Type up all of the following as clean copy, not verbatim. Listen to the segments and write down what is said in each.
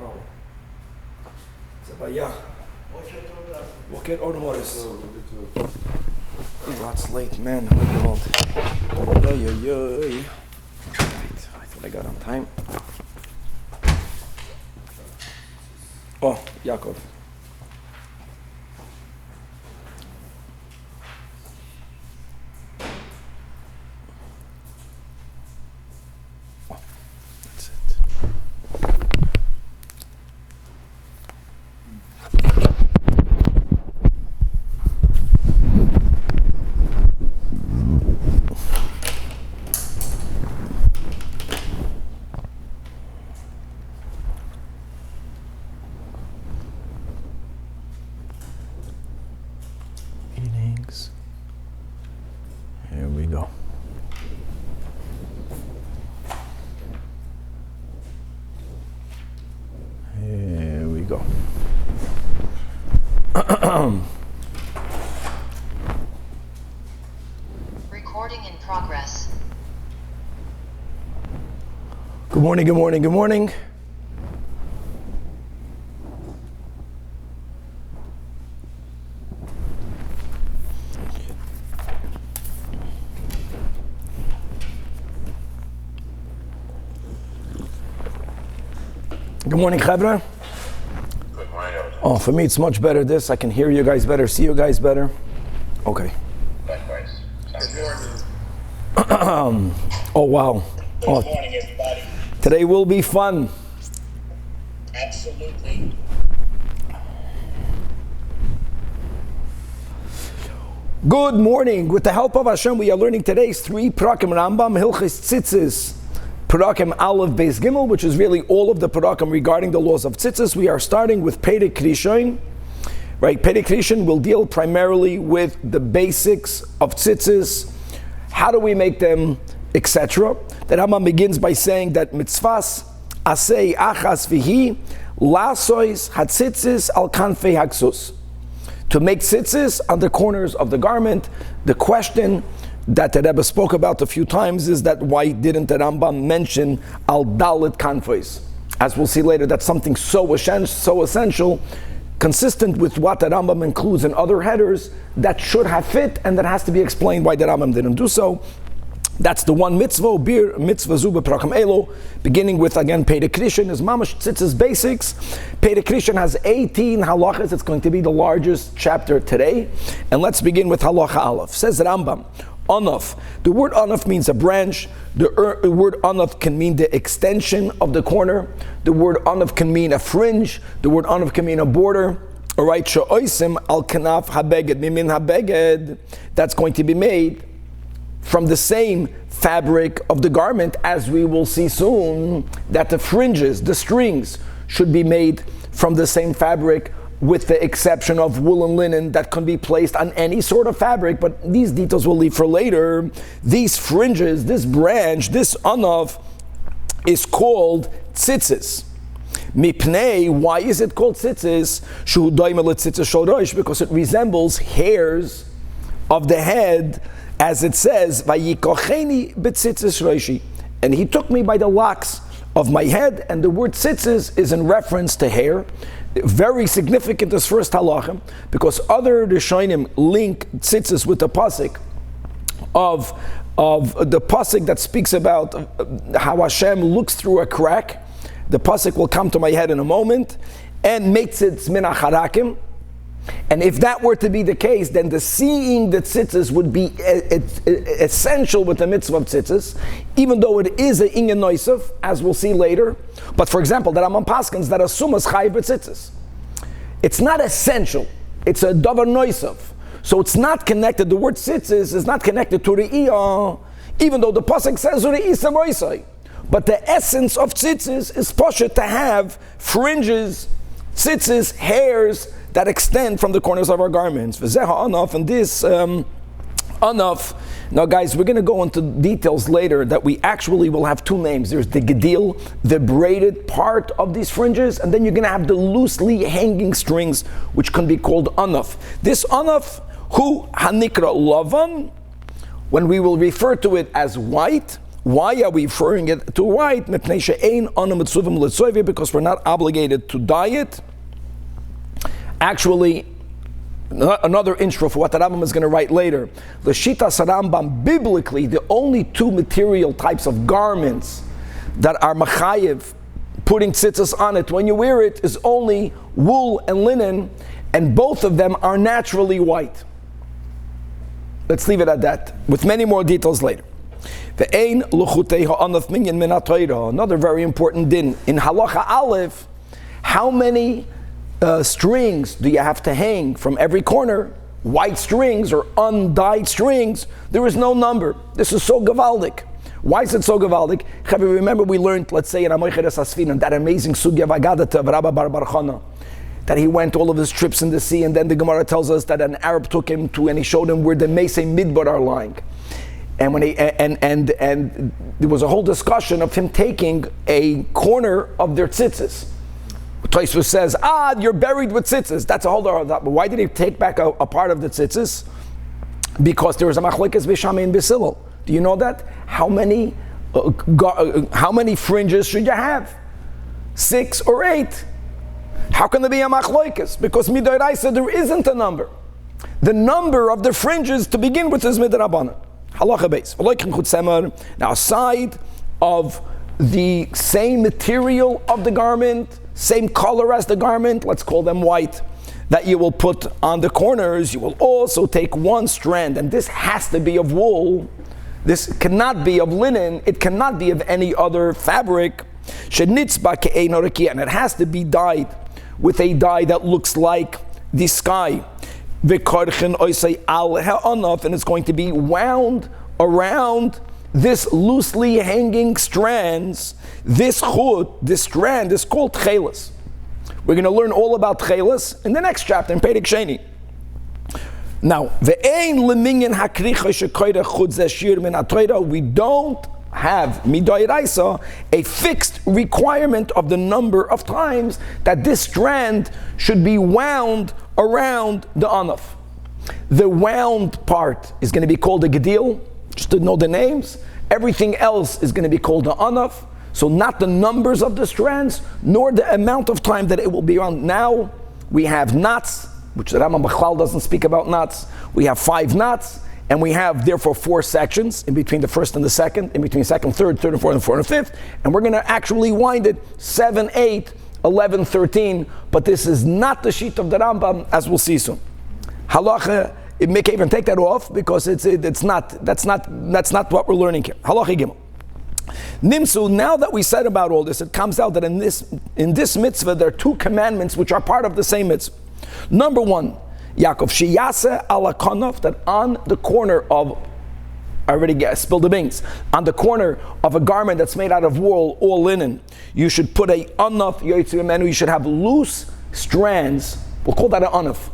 problem. Yeah. Walk it or the Morris. That's late, man. I thought I got on time. Oh, Yaakov. Here we go. Here we go. Recording in progress. Good morning, good morning, good morning. Good morning, Chavra. Good morning. Oh, for me it's much better this. I can hear you guys better, see you guys better. Okay. Likewise. Good morning. Oh, wow. Good morning, everybody. Today will be fun. Absolutely. Good morning. With the help of Hashem, we are learning today's 3 Parakim Rambam, Hilchis Tzitzis, Parakim Aleph Beis Gimel, which is really all of the Parakim regarding the laws of Tzitzis. We are starting with Perek Rishon. Right, Perek Rishon will deal primarily with the basics of Tzitzis. How do we make them, etc. The Rambam begins by saying that mitzvahs asei achas vihi lasois hatzitzis al kanfei haksus. To make tzitzis on the corners of the garment. The question that the Rebbe spoke about a few times is that why didn't the Rambam mention al dalit kanfeis? As we'll see later, that's something so essential, consistent with what the Rambam includes in other headers, that should have fit, and that has to be explained why the Rambam didn't do so. That's the one mitzvah, bir mitzvah zube prakam elo, beginning with again Perek Rishon is mamash tzitzis basics. Perek Rishon has 18 halachas. It's going to be the largest chapter today, and let's begin with halacha aleph. Says Rambam, anaf. The word anaf means a branch. The word anaf can mean the extension of the corner. The word anaf can mean a fringe. The word anaf can mean a border. All right, she'oisim al kanaf habeged mimin habeged. That's going to be made from the same fabric of the garment, as we will see soon, that the fringes, the strings, should be made from the same fabric, with the exception of wool and linen that can be placed on any sort of fabric, but these details we'll leave for later. These fringes, this branch, this anav, is called tzitzis. Mipnei, why is it called tzitzis? Shu daimel tzitzis shel rosh, because it resembles hairs of the head, as it says, "Vayikocheni b'tzitzis roshi," and he took me by the locks of my head. And the word tzitzis is in reference to hair. Very significant, this first halacha, because other Rishonim link tzitzis with the pasuk of the pasuk that speaks about how Hashem looks through a crack. The pasuk will come to my head in a moment, and makes it min hacharakim. And if that were to be the case, then the seeing the tzitzis would be essential with the mitzvah of tzitzis, even though it is an inyan noisef, as we'll see later. But for example, the Rambam paskins that asumas chayiv b'tzitzis. It's not essential. It's a davar noisef. So it's not connected. The word tzitzis is not connected to re'iyah, even though the pasuk says re'isa moisai. But the essence of tzitzis is poshet to have fringes, tzitzis, hairs that extend from the corners of our garments. V'zeha anaf, and this anaf. Now guys, we're going to go into details later that we actually will have 2 names. There's the gedil, the braided part of these fringes, and then you're going to have the loosely hanging strings, which can be called anaf. This anaf, hu hanikra lavan, when we will refer to it as white, Why are we referring it to white? Because we're not obligated to dye it. Actually, another intro for what the Rambam is going to write later. The Shitas Rambam, biblically, the only two material types of garments that are machayev, putting tzitzis on it when you wear it, is only wool and linen, and both of them are naturally white. Let's leave it at that, with many more details later. Another very important din. In Halacha Aleph, how many strings do you have to hang from every corner? White strings or undyed strings? There is no number. This is so gavaldik. Why is it so gavaldik? Remember we learned, let's say in Amoicheres Asfinan, that amazing sugya of Agadat of Rabba Bar Bar Chana, that he went all of his trips in the sea, and then the Gemara tells us that an Arab took him to, and he showed him where the Mesei Midbar are lying. And when and there was a whole discussion of him taking a corner of their tzitzis. Tosfos says, you're buried with tzitzis. That's a whole other. Why did he take back a part of the tzitzis? Because there was a machlekes b'Shamai and b'Hillel. Do you know that? How many fringes should you have? 6 or 8? How can there be a machlekes? Because midoraisa there isn't a number. The number of the fringes to begin with is midrabanan. Halacha beis. Now, aside of the same material of the garment, same color as the garment, let's call them white, that you will put on the corners, you will also take one strand, and this has to be of wool. This cannot be of linen. It cannot be of any other fabric. And it has to be dyed with a dye that looks like the sky. And it's going to be wound around this loosely hanging strands. This strand is called tchelis. We're going to learn all about tchelis in the next chapter, in Perek Sheni. Now, we don't have midoraisa a fixed requirement of the number of times that this strand should be wound around the anaf. The wound part is going to be called the gedil, just to know the names. Everything else is going to be called the anaf. So not the numbers of the strands, nor the amount of time that it will be on. Now we have knots, which the Rambam B'chlal doesn't speak about knots. We have 5 knots, and we have therefore 4 sections in between the first and the second, in between second, third and fourth, and fourth and fifth. And we're going to actually wind it 7, 8, 11, 13. But this is not the sheet of the Rambam, as we'll see soon. Halacha, it may even take that off because that's not what we're learning here. Halacha Gimel. Nimsu, now that we said about all this, it comes out that in this mitzvah there are 2 commandments which are part of the same mitzvah. Number 1, Yaakov sheyase ala kanaf, that on the corner of, I already spilled the beans, on the corner of a garment that's made out of wool or linen, you should put a anaf yoytzu menu. You should have loose strands. We'll call that an anaf.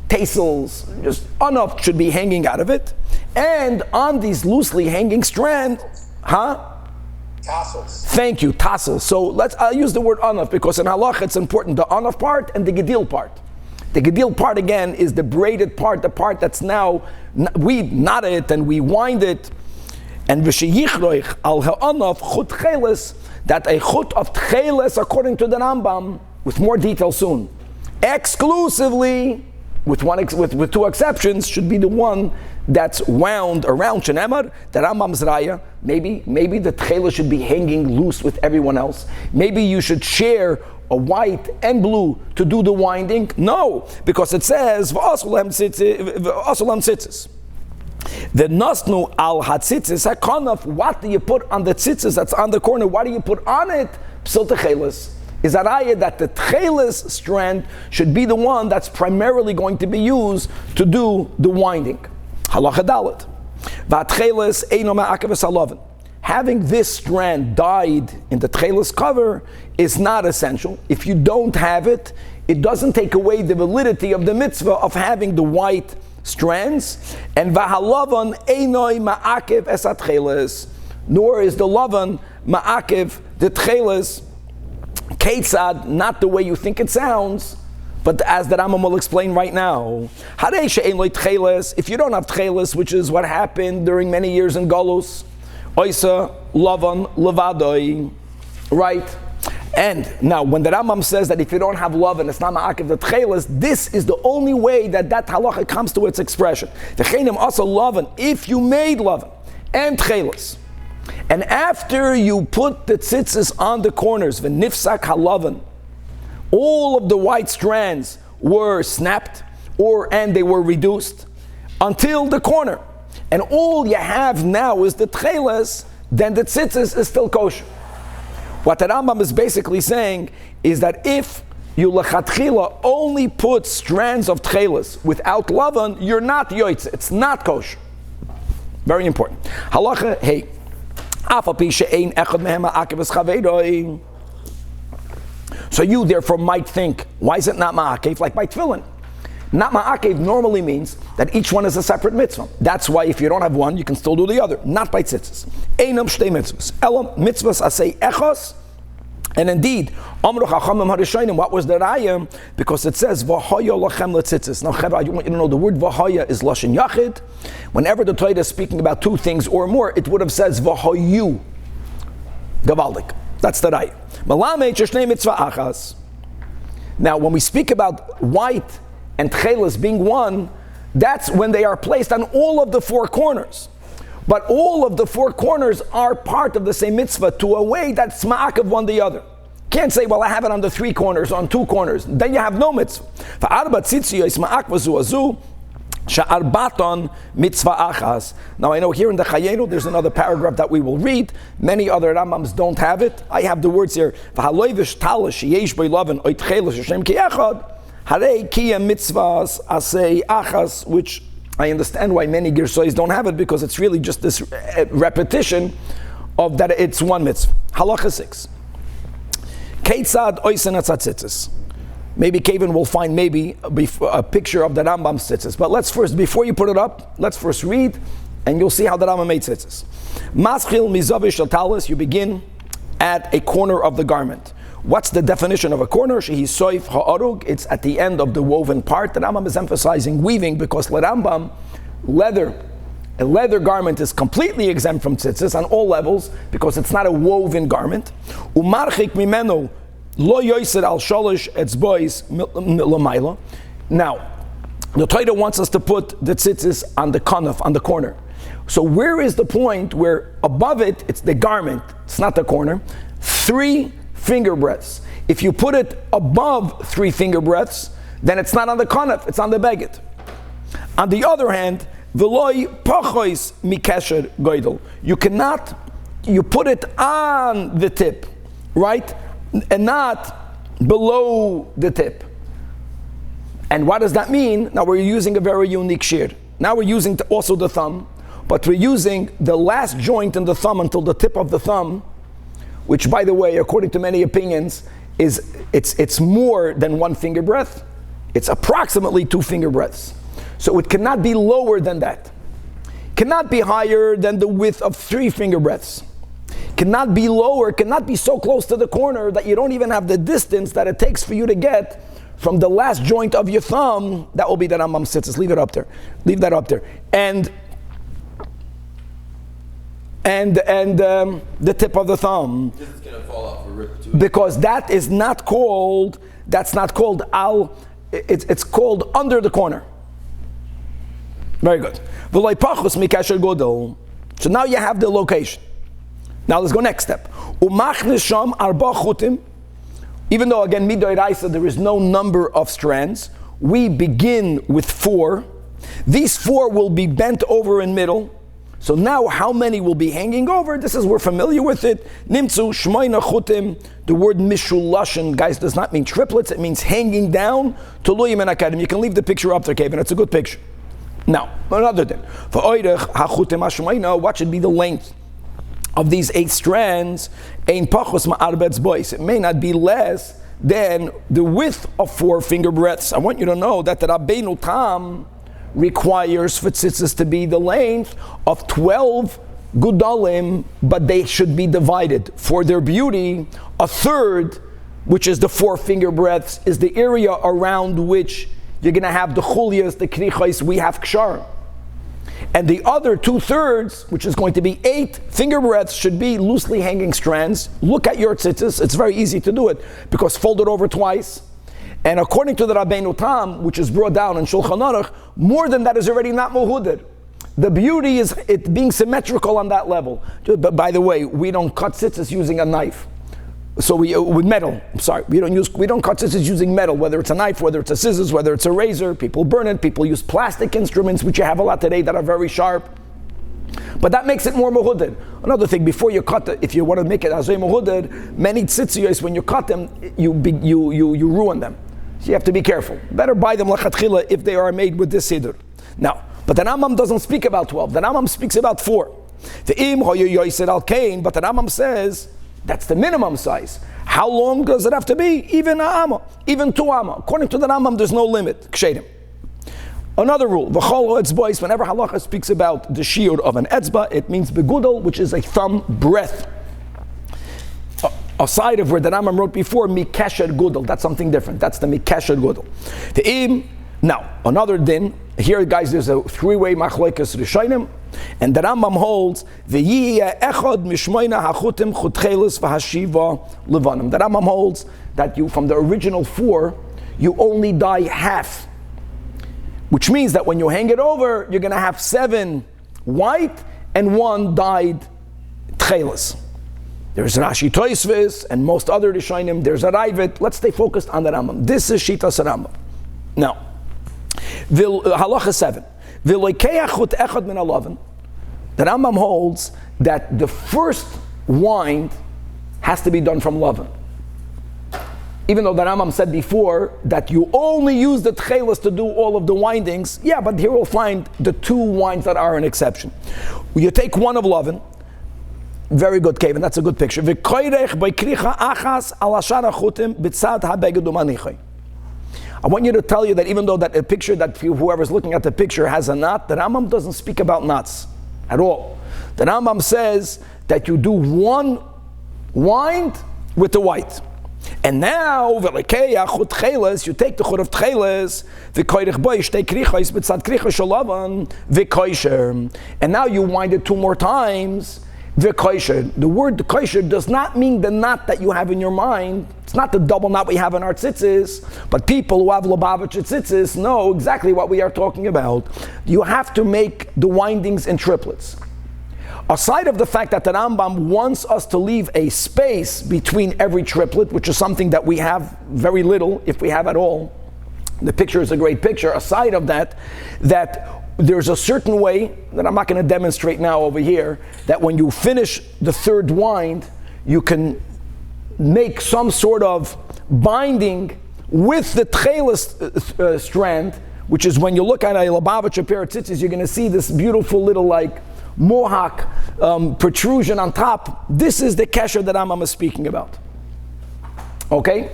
Tassels, just anaf should be hanging out of it, and on these loosely hanging strands, Tassels. Thank you, tassels. So I'll use the word anaf because in halach it's important, the anaf part and the gedil part. The gedil part again is the braided part, the part that's now, we knot it and we wind it. And v'sheyichroich al ha'anaf chut tcheles, that a chut of tcheles, according to the Rambam, with more detail soon, exclusively, with 2 exceptions, should be the one that's wound around Shenemar, the Rambam's Raya. Maybe the tcheles should be hanging loose with everyone else. Maybe you should share a white and blue to do the winding. No, because it says v'asulam tzitzis. The nasnu al hatzitzis hakanaf. What do you put on the tzitzis that's on the corner? What do you put on it? Psil tcheles. Is a raya that the tcheles strand should be the one that's primarily going to be used to do the winding. Halacha dalet. V'atcheles eino ma'akev esalaven. Having this strand dyed in the tcheles cover is not essential. If you don't have it, it doesn't take away the validity of the mitzvah of having the white strands. And v'halavan einoi ma'akev esat tcheles. Nor is the lavan ma'akev the tcheles. Ketzad, not the way you think it sounds, but as the Rambam will explain right now. If you don't have tcheles, which is what happened during many years in Galus, Oisa lavan levadoi, right? And now, when the Rambam says that if you don't have love and it's not ma'akev the tchelas, this is the only way that halacha comes to its expression. V'cheinim also lavan, if you made lavan and tchelas, and after you put the tzitzis on the corners, v'nifsak halavan, all of the white strands were snapped, and they were reduced until the corner, and all you have now is the tchelas, then the tzitzis is still kosher. What the Rambam is basically saying is that if you lechatchila only put strands of tchelas without lavan, you're not yoitz. It's not kosher. Very important. Halacha hey. So you therefore might think, why is it not ma'akev like by tefillin? Not ma'akev normally means that each one is a separate mitzvah. That's why if you don't have one, you can still do the other. Not by tzitzis. Einam shtei mitzvahs. Elam mitzvahs asay echos. And indeed, Amru Chachamim Harishonim, what was the raya? Because it says v'haya lachem letzitzis. Now, Chevra, I want you to know the word v'haya is lashon yachid. Whenever the Torah is speaking about two things or more, it would have says v'hayu. Gavaldik. That's the raya. Malamed sheshnei mitzvah achas. Now, when we speak about white and tchelas being one, that's when they are placed on all of the four corners. But all of the four corners are part of the same mitzvah to a way that's ma'akev one the other. Can't say, well, I have it on the three corners, on two corners. Then you have no mitzvah. Now I know here in the Chayenu there's another paragraph that we will read. Many other Rambams don't have it. I have the words here. Which I understand why many Girsois don't have it, because it's really just this repetition of that it's one mitzvah. Halacha 6. Keitzad oisen atzitzis. Maybe Kevin will find a picture of the Rambam's tzitzis. But let's first, before you put it up, let's first read, and you'll see how the Rambam made tzitzis. Maschil mizavish talis. You begin at a corner of the garment. What's the definition of a corner? Shehi soif ha'arug. It's at the end of the woven part. The Rambam is emphasizing weaving because the Rambam, a leather garment is completely exempt from tzitzis on all levels because it's not a woven garment. Umarchik mimenu lo yoiser al sholish etzbois l'mayla. Now, the Torah wants us to put the tzitzis on the kanaf, on the corner. So where is the point where above it, it's the garment, it's not the corner, 3 finger breadths. If you put it above 3 finger breadths, then it's not on the kanaf, it's on the beged. On the other hand, v'loi pachois mikesher goydel. You put it on the tip, right? And not below the tip. And what does that mean? Now we're using a very unique shear. Now we're using also the thumb, but we're using the last joint in the thumb until the tip of the thumb, which, by the way, according to many opinions, it's more than 1 finger breadth. It's approximately 2 finger breadths. So it cannot be lower than that. Cannot be higher than the width of 3 finger breadths. Cannot be lower, cannot be so close to the corner that you don't even have the distance that it takes for you to get from the last joint of your thumb. That will be the Rambam tzitzis. Leave it up there. Leave that up there. And the tip of the thumb. This is going to fall off or rip too. Because that's not called al, it's called under the corner. Very good. So now you have the location. Now let's go next step. Even though again midoraisa there is no number of strands, we begin with 4. These 4 will be bent over in middle. So now how many will be hanging over? This is, we're familiar with it. Nimtzu shmoina chutim. The word mishulashin, guys, does not mean triplets. It means hanging down. Tuluyim and akadim. You can leave the picture up there, Kevin. It's a good picture. Now, another thing. For oirech hachutim hashmoina, what should be the length of these 8 strands? Ein pachos ma'arbetz bois. It may not be less than the width of 4 finger breadths. I want you to know that the Rabbeinu Tam requires for tzitzis to be the length of 12 gudalim, but they should be divided. For their beauty, a third, which is the 4 finger breadths, is the area around which you're going to have the chulias, the krichos, we have kshar. And the other 2/3, which is going to be 8 finger breadths, should be loosely hanging strands. Look at your tzitzis. It's very easy to do it because fold it over twice. And according to the Rabbeinu Tam, which is brought down in Shulchan Aruch, more than that is already not muhuded. The beauty is it being symmetrical on that level. But by the way, we don't cut tzitzis using a knife. So with metal, we don't cut tzitzis using metal, whether it's a knife, whether it's a scissors, whether it's a razor. People burn it. People use plastic instruments, which you have a lot today that are very sharp. But that makes it more muhuded. Another thing, before you cut it, if you want to make it azay muhuded, many tzitzis, when you cut them, you ruin them. So you have to be careful. Better buy them lachatchila if they are made with this siddur. Now, but the Rambam doesn't speak about 12. The Rambam speaks about 4. The im hoyoyoyset al kain, but the Rambam says that's the minimum size. How long does it have to be? Even a amma, even 2 amma. According to the Rambam, there's no limit. Kshedim. Another rule, v'chol etzbois, whenever halacha speaks about the shiur of an etzba, it means begudel, which is a thumb breadth. Aside of where the Rambam wrote before, mikesher gudel, that's something different. That's the mikesher gudel. The im, now, another din, here guys, there's a 3-way machlekes rishonim, and the Rambam holds, v'yiyeh echad mishmoina hachutim chutchelis v'hashiva levanim. The Rambam holds that you, from the original 4, you only dye half. Which means that when you hang it over, you're going to have 7 white and 1 dyed tchelis. There's Rashi Tosfos and most other Rishonim. There's a Ravid. Let's stay focused on the Rambam. This is Shitas Rambam. Now, halacha 7. The Rambam holds that the first wind has to be done from Lavan. Even though the Rambam said before that you only use the tchelis to do all of the windings, yeah, but here we'll find the 2 winds that are an exception. You take one of Lavan, very good, Kevin, that's a good picture. I want you to tell you that even though that a picture that whoever's looking at the picture has a knot, the Rambam doesn't speak about knots at all. The Rambam says that you do 1 wind with the white. And now, you take the chut of tcheles, and now you wind it 2 more times. The word kosher does not mean the knot that you have in your mind. It's not the double knot we have in our tzitzis, but people who have Lubavitcher tzitzis know exactly what we are talking about. You have to make the windings in triplets. Aside of the fact that the Rambam wants us to leave a space between every triplet, which is something that we have very little, if we have at all. The picture is a great picture. Aside of that, that there's a certain way that I'm not going to demonstrate now over here, that when you finish the 3rd wind, you can make some sort of binding with the tchelis strand, which is when you look at a Lubavitcher pair of tzitzis, you're going to see this beautiful little like mohawk protrusion on top. This is the kesher that Rambam is speaking about. Okay?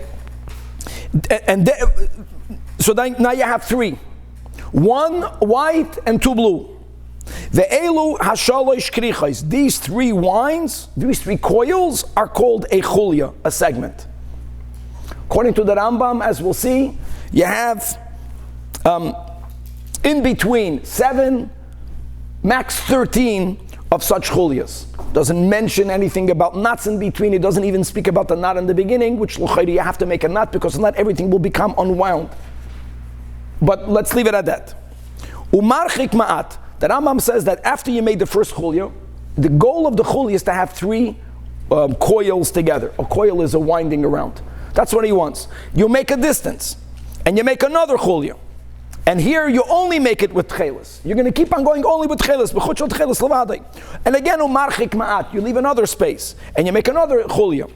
So now you have 3. 1 white and 2 blue. The elu hashalosh krichos. These 3 winds, these 3 coils are called a chulya, a segment. According to the Rambam, as we'll see, you have in between 7, max 13 of such chulyas. Doesn't mention anything about knots in between. It doesn't even speak about the knot in the beginning, which you have to make a knot because not everything will become unwound. But let's leave it at that. Umarchik ma'at. The Rambam says that after you made the first chulya, the goal of the chulya is to have 3 coils together. A coil is a winding around. That's what he wants. You make a distance, and you make another chulya. And here you only make it with tchelis. You're going to keep on going only with tchelis. And again, umarchik ma'at. You leave another space, and you make another chulya.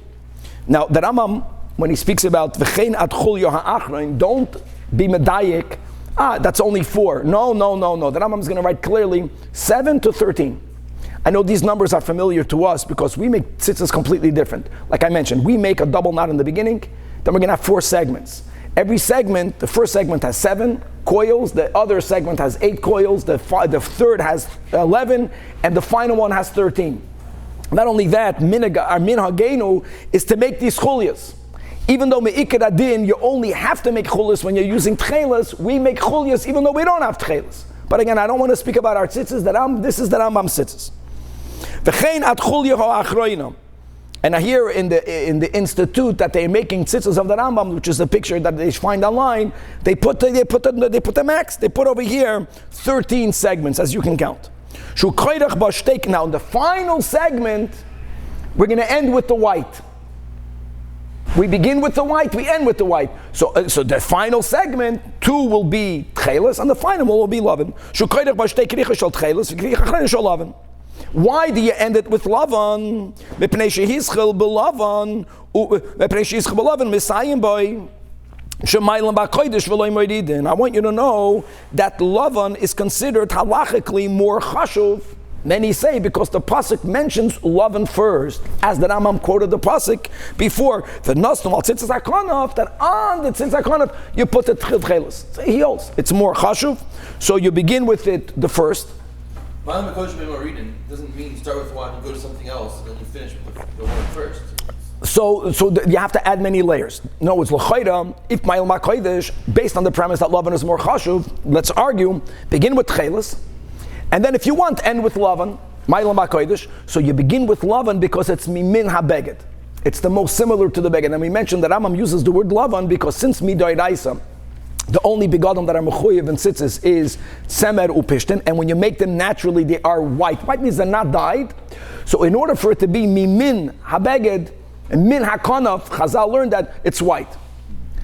Now, the Rambam, when he speaks about v'chein ad chulya ha'achrein, don't be medayik. That's only 4. No. The Rambam is going to write clearly 7 to 13. I know these numbers are familiar to us because we make tzitzis completely different. Like I mentioned, we make a double knot in the beginning, then we're going to have 4 segments. Every segment, the first segment has 7 coils, the other segment has 8 coils, the third has 11, and the final one has 13. Not only that, our minhagenu is to make these chulyas. Even though me'ikad adin, you only have to make chulyas when you're using tchelas, we make chulyas even though we don't have tchelas. But again, I don't want to speak about our tzitzis. This is the Rambam tzitzis. V'chein ad chulya ha'achroina. And here in the institute that they're making tzitzis of the Rambam, which is a picture that they find online, they put the max. They put over here 13 segments, as you can count. Now, in the final segment, we're going to end with the white. We begin with the white, we end with the white. So the final segment, 2 will be tchelis, and the final will be lavan. Why do you end it with lavan? I want you to know that lavan is considered halachically more chashuv. Many say because the pasuk mentions lavan first, as the Rambam quoted the pasuk before. The nastum al tzitzis hakanaf, that on the tzitzis hakanaf you put the tchelis. So he holds it's more chashuv. So you begin with it the first. Malam Kodesh reading doesn't mean start with one and go to something else, and then you finish with the one first. So you have to add many layers. No, it's l'chayda. If Ma'il Kodesh, based on the premise that lavan is more chashuv, let's argue. Begin with tchelis, and then if you want, end with lavan. Ma'il Kodesh. So you begin with lavan because it's mimin habeged. It's the most similar to the beged. And we mentioned that Rambam uses the word lavan because since midoraisa, the only begadim that are mechuyev and tzitzis is semer upishtin, and when you make them naturally, they are white. White means they're not dyed. So in order for it to be mimin habeged and min hakanaf, Chazal learned that it's white.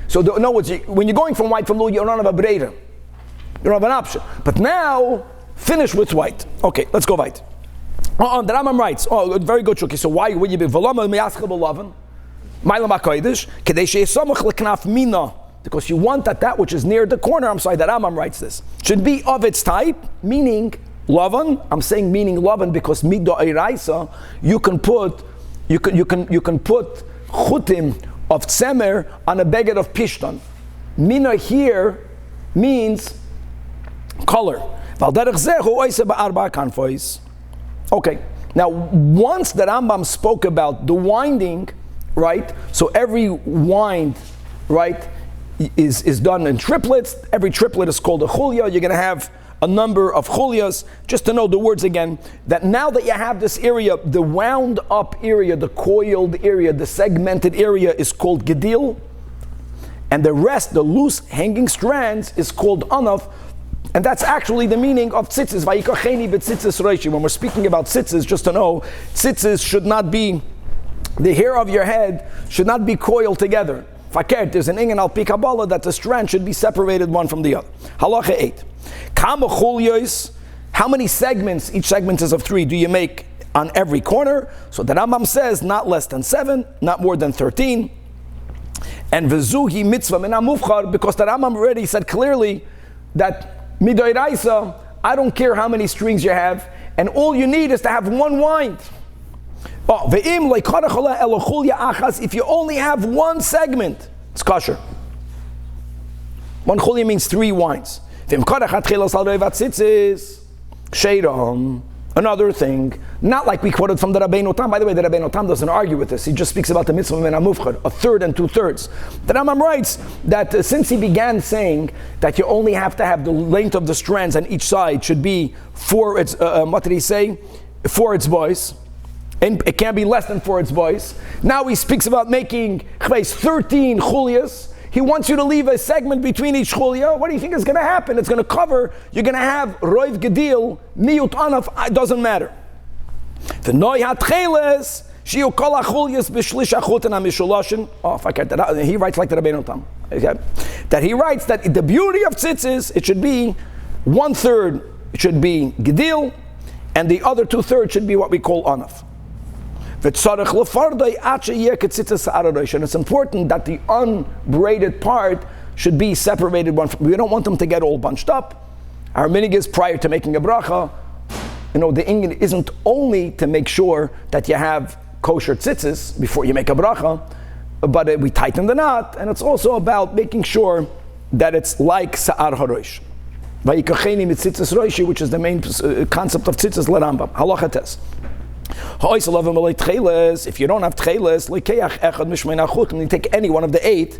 So in other words, when you're going from white from lul, you don't have a breira. You don't have an option. But now, finish with white. Okay, let's go white. The Rambam writes, very good, Shuki. So why would you be volama miyaschel b'lavan? Ma'ila ma'kodesh kedei sheyisamach leknaf mina. Because you want that which is near the corner, the Rambam writes this, should be of its type, meaning lavan. I'm saying meaning lavan because midoiraisa, you can put chutim of tzemer on a beged of pishtan. Mina here means color. Okay, now once the Rambam spoke about the winding, right? So every wind, right, is done in triplets. Every triplet is called a chulya. You're going to have a number of chulyas. Just to know the words again, that now that you have this area, the wound up area, the coiled area, the segmented area is called gedil, and the rest, the loose hanging strands, is called anaf. And that's actually the meaning of tzitzis. Vayikacheni b'tzitzis reishi. When we're speaking about tzitzis, just to know, tzitzis should not be, the hair of your head should not be coiled together. Fakert, there's an inyan al pi Kabbalah that the strand should be separated one from the other. Halacha 8. Kama chulyos, how many segments, each segment is of 3, do you make on every corner? So the Rambam says not less than 7, not more than 13. And v'zuhi mitzvah min hamufchar, because the Rambam already said clearly that midoiraisa, I don't care how many strings you have, and all you need is to have one wind. If you only have one segment, it's kosher. One chulya means 3 winds. Another thing, not like we quoted from the Rabbeinu Tam. By the way, the Rabbeinu Tam doesn't argue with this. He just speaks about the mitzvah min hamufchar, a third and 2/3. The Rambam writes that since he began saying that you only have to have the length of the strands on each side should be 4 its, what did he say? 4 its boys. And it can't be less than 4 its boys. Now he speaks about making 13 chulyas. He wants you to leave a segment between each chulya. What do you think is going to happen? It's going to cover, you're going to have roiv gedil, miyut anaf, it doesn't matter. The noy hatcheles, shiu kol hachulyas b'shlish achutin ha-mishulashin. Oh, if I can't, he writes like the Rabbeinu Tam. Okay? That he writes that the beauty of tzitzis, it should be 1/3, it should be gedil, and the other 2/3 should be what we call anaf. And it's important that the unbraided part should be separated one from, we don't want them to get all bunched up. Our minig is prior to making a bracha, the inyan isn't only to make sure that you have kosher tzitzis before you make a bracha, but we tighten the knot, and it's also about making sure that it's like sa'ar harosh. Vayikacheni mitzitzis roishi, which is the main concept of tzitzis l'Rambam. Halacha tes. If you don't have tcheles, you take any one of the 8.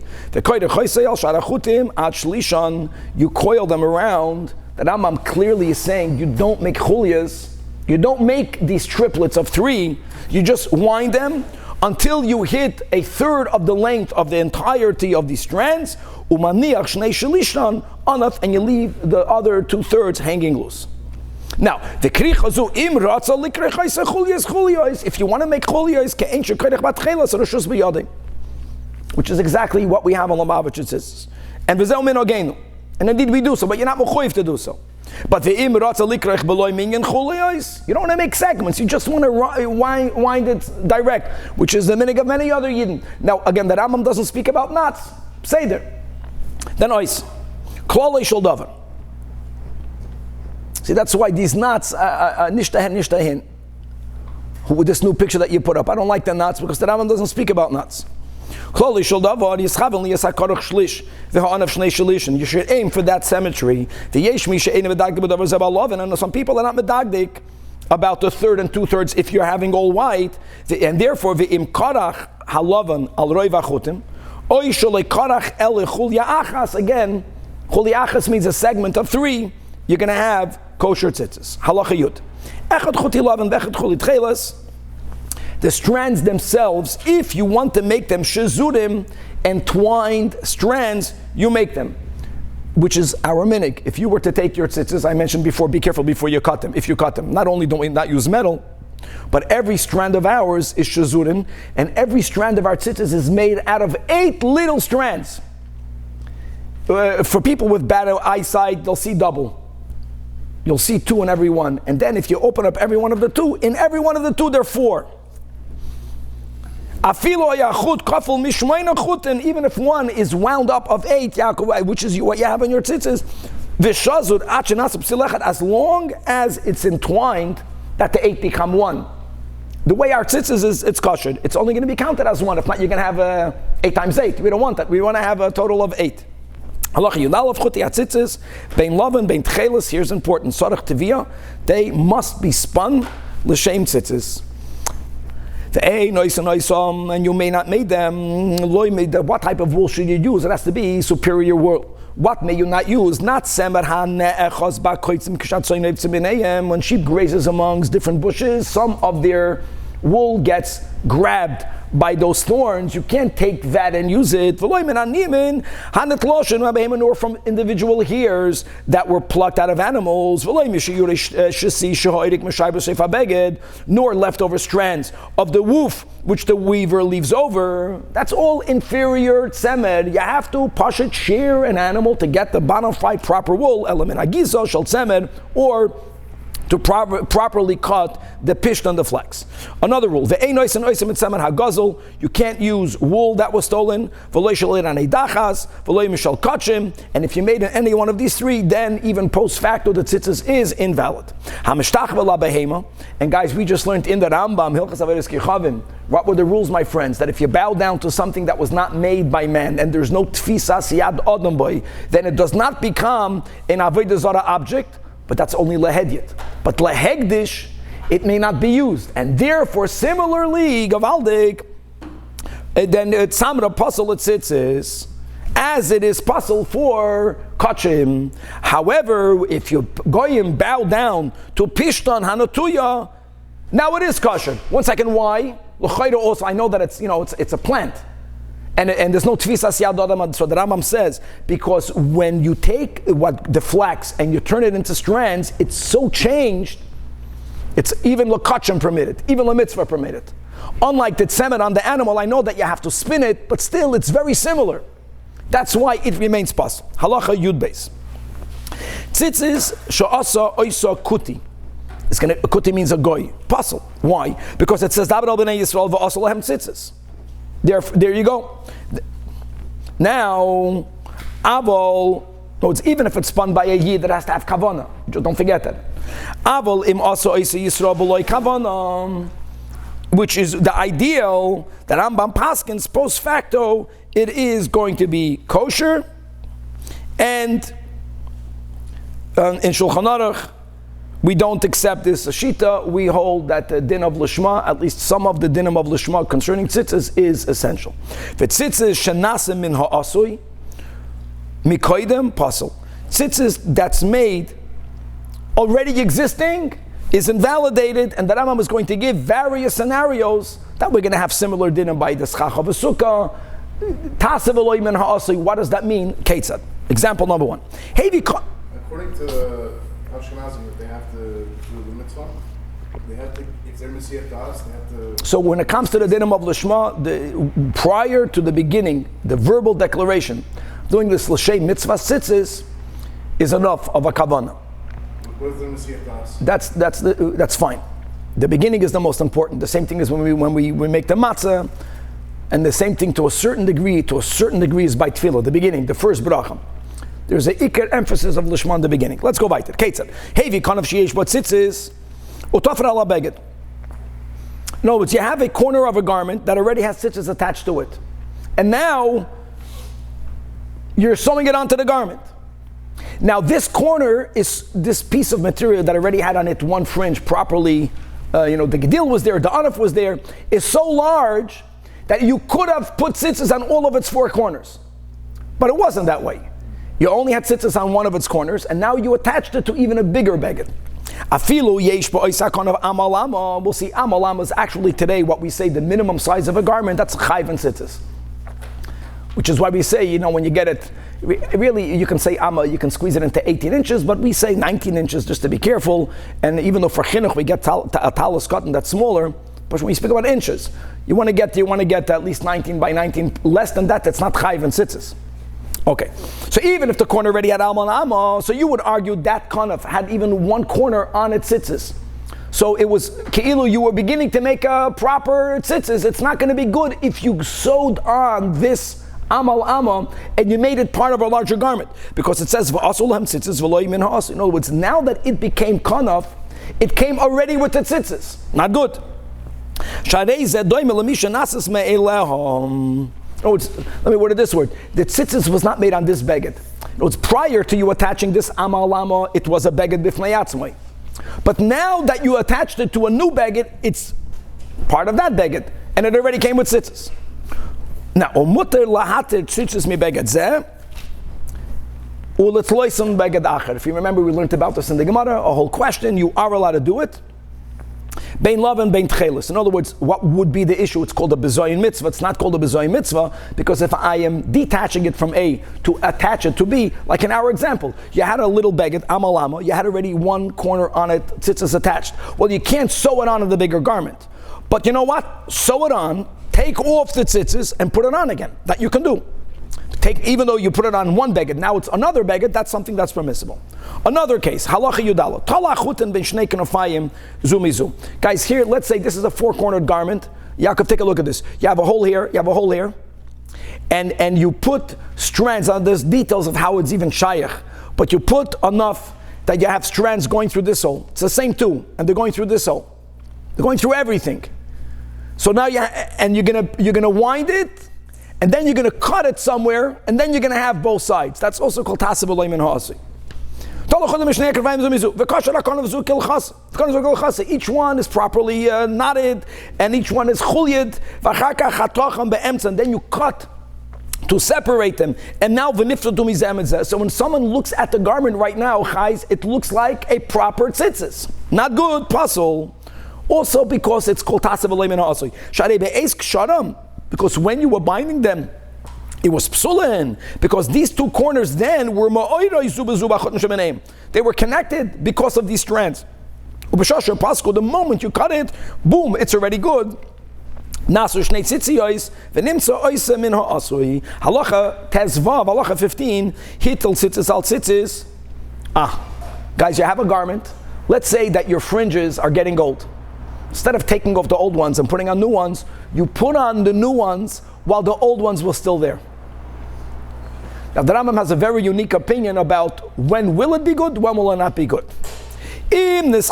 You coil them around the Rambam clearly is saying you don't make chulias, you don't make these triplets of 3, you just wind them until you hit a third of the length of the entirety of these strands, umaniach shnei shelishan anaf, and you leave the other 2/3 hanging loose. Now, the krichazu im ratza likrechayse chulias chulias. If you want to make chulias, ke'en shekerech batchelas reshus b'yadim, which is exactly what we have on Lubavitch Tzitzis. And v'zeu min ogenu. And indeed we do so, but you're not mechuyev to do so. But the im ratza likrech beloy minyan chulias, you don't want to make segments. You just want to wind it direct, which is the minig of many other yidden. Now, again, the Rambam doesn't speak about knots. Seder. Then ois. Klolei shel davar. See, that's why these knots, nishtahin. With this new picture that you put up, I don't like the knots because the Rambam doesn't speak about knots. You should aim for that cemetery. And some people are not medagdik about the third and 2/3 if you're having all white, and therefore again, chuliachas means a segment of 3. You're going to have kosher tzitzis. Halacha yud. The strands themselves, if you want to make them shezurim, entwined strands, you make them, which is our minig. If you were to take your tzitzis, I mentioned before, be careful before you cut them. If you cut them, not only don't we not use metal, but every strand of ours is shezurim, and every strand of our tzitzis is made out of 8 little strands. For people with bad eyesight, they'll see double. You'll see 2 in every one. And then if you open up every one of the 2, in every one of the 2 there are 4. And even if one is wound up of 8, which is what you have in your tzitzis, as long as it's entwined, that the 8 become 1. The way our tzitzis is, it's kosher. It's only going to be counted as 1. If not, you're going to have 8 times 8. We don't want that. We want to have a total of 8. Here's important. They must be spun l'shem tzitzis. And you may not make them. What type of wool should you use? It has to be superior wool. What may you not use? Not when sheep grazes amongst different bushes, some of their wool gets grabbed by those thorns. You can't take that and use it. Nor from individual hairs that were plucked out of animals. Nor leftover strands of the woof which the weaver leaves over. That's all inferior tzemed. You have to pashat shear an animal to get the bona fide proper wool element. Agizo shel tzemed, or to properly cut the pisht and the flax. Another rule: you can't use wool that was stolen. And if you made any one of these 3, then even post facto the tzitzis is invalid. And guys, we just learned in the Rambam, what were the rules, my friends? That if you bow down to something that was not made by man, and there's no tfisas yad adam boy, then it does not become an avodah zarah object. But that's only lehedyet. But lehegdish, it may not be used. And therefore, similarly, gavaldik, then samra pasal tzitzis, as it is pasal for kachim. However, if you goyim bow down to pishtan hanatuya, now it is kosher. 1 second, why? Also, I know that it's a plant. And there's no tfisas yad adam. So the Rambam says, because when you take the flax and you turn it into strands, it's so changed, it's even l'kachim permitted, even l'mitzvah permitted. Unlike the tzemed on the animal, I know that you have to spin it, but still it's very similar. That's why it remains pas. Halacha yud beis. Tzitzis sha'asa oisa kuti. Kuti means a goy. Pasel. Why? Because it says David al b'nei Yisrael v'asal lahem tzitzis. There you go. Now, avol, even if it's spun by a yid, that has to have kavana. Don't forget that. Avol im also isa Yisrael b'loy kavana, which is the ideal that Rambam paskins post facto. It is going to be kosher, and in Shulchan Aruch, we don't accept this shita. We hold that the din of lishma, at least some of the dinim of lishma concerning tzitzis, is essential. V'tzitzis shenasim min ha'asui mikoidem pasel. Tzitzis that's made already existing is invalidated, and the Rambam is going to give various scenarios that we're going to have similar dinim by the schach of a sukkah. Tasev Eloi min ha'asli. What does that mean? Ketzad. Example number one. According to Ashkenazim, they have to do the mitzvah. They have to, if they're Messiah to us, they have to. So when it comes to the dinim of Lishma, prior to the beginning, the verbal declaration, doing this l'shei mitzvah tzitzis is enough of a kavanah. What is the Messiah to us? That's fine. The beginning is the most important. The same thing is when we make the matzah, and the same thing to a certain degree is by tefillah, the beginning, the first bracha. There's an ikar emphasis of Lishma in the beginning. Let's go weiter. Ketzad. Hevi kanav sheyesh bot tzitzis utafra ala beged. In other words, you have a corner of a garment that already has tzitzis attached to it, and now you're sewing it onto the garment. Now this corner is this piece of material that already had on it one fringe properly. The gedil was there, the anaf was there, is so large that you could have put tzitzis on all of its four corners. But it wasn't that way. You only had tzitzis on one of its corners, and now you attached it to even a bigger beged. Afilu yesh ba'oisakon of amalama. We'll see amalama is actually today what we say the minimum size of a garment. That's chayv and tzitzis. Which is why we say, when you get it, really you can say you can squeeze it into 18 inches, but we say 19 inches just to be careful. And even though for chinuch we get a talus cotton that's smaller, but when we speak about inches, you want to get at least 19 by 19. Less than that, that's not chayv and tzitzis. Okay, so even if the corner already had alma and amma, so you would argue that kind of had even one corner on its tzitzis. So it was ke'ilu, you were beginning to make a proper tzitzis. It's not going to be good if you sewed on this amal amma and you made it part of a larger garment, because it says v'asul hem tzitzis v'lo min ha'as. In other words, now that it became kanaf, it came already with the tzitzis. Not good. Let me word it this word. The tzitzis was not made on this beged. It was prior to you attaching this amal lama, it was a beged b'fnei atzmai. But now that you attached it to a new beged, it's part of that beged, and it already came with tzitzis. Now, umuter lahater tzitzis mi beged zeh, uletloisam beged acher. If you remember, we learned about this in the Gemara, a whole question, you are allowed to do it. Bein love and bein tchelis. In other words, what would be the issue? It's called a bezoyin mitzvah. It's not called a bezoyin mitzvah because if I am detaching it from A to attach it to B, like in our example, you had a little beged, amalama, you had already one corner on it, tzitzis attached. Well, you can't sew it onto the bigger garment. But you know what? Sew it on, take off the tzitzis, and put it on again. That you can do. Even though you put it on one beged, now it's another beged, that's something that's permissible. Another case, halacha yudalo. Talachuten ben shnei kenofayim zumizu. Guys, here, let's say this is a four-cornered garment. Yaakov, take a look at this. You have a hole here, and you put strands on this, details of how it's even shayach, but you put enough that you have strands going through this hole. It's the same two, and they're going through this hole. They're going through everything. So now you're gonna wind it, and then you're going to cut it somewhere, and then you're going to have both sides. That's also called tasev eloi min ha'asi. Each one is properly knotted, and each one is chulyed. And then you cut to separate them. And now so when someone looks at the garment right now, it looks like a proper tzitzis. Not good, puzzle. Also because it's called tasev eloi min ha'asi. Because when you were binding them, it was psulin. Because these two corners then were they were connected because of these strands. The moment you cut it, boom, it's already good. Halacha tezvav, halacha 15, hitel tzitzis al tzitzis. Guys, you have a garment. Let's say that your fringes are getting old. Instead of taking off the old ones and putting on new ones, you put on the new ones while the old ones were still there. Now the Rambam has a very unique opinion about when will it be good, when will it not be good. If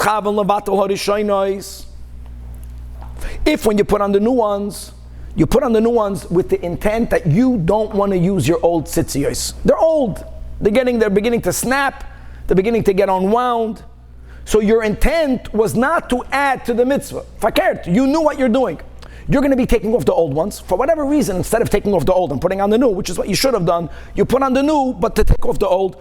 when you put on the new ones, you put on the new ones with the intent that you don't want to use your old tzitzis. They're old. They're beginning to snap. They're beginning to get unwound. So your intent was not to add to the mitzvah. Fakert, you knew what you're doing. You're going to be taking off the old ones. For whatever reason, instead of taking off the old and putting on the new, which is what you should have done, you put on the new, but to take off the old.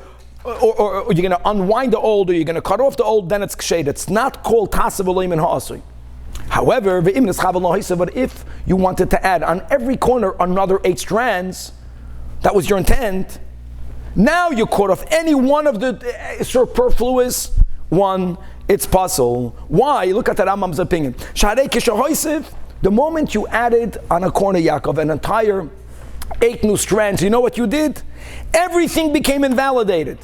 or you're going to unwind the old, or you're going to cut off the old, then it's kshed. It's not called tasav olim and ha'asui. However, but if you wanted to add on every corner another 8 strands, that was your intent. Now you cut off any one of the superfluous one, it's puzzle. Why? Look at the Rambam's opinion. The moment you added on a corner, Yaakov, an entire 8 new strands, you know what you did? Everything became invalidated.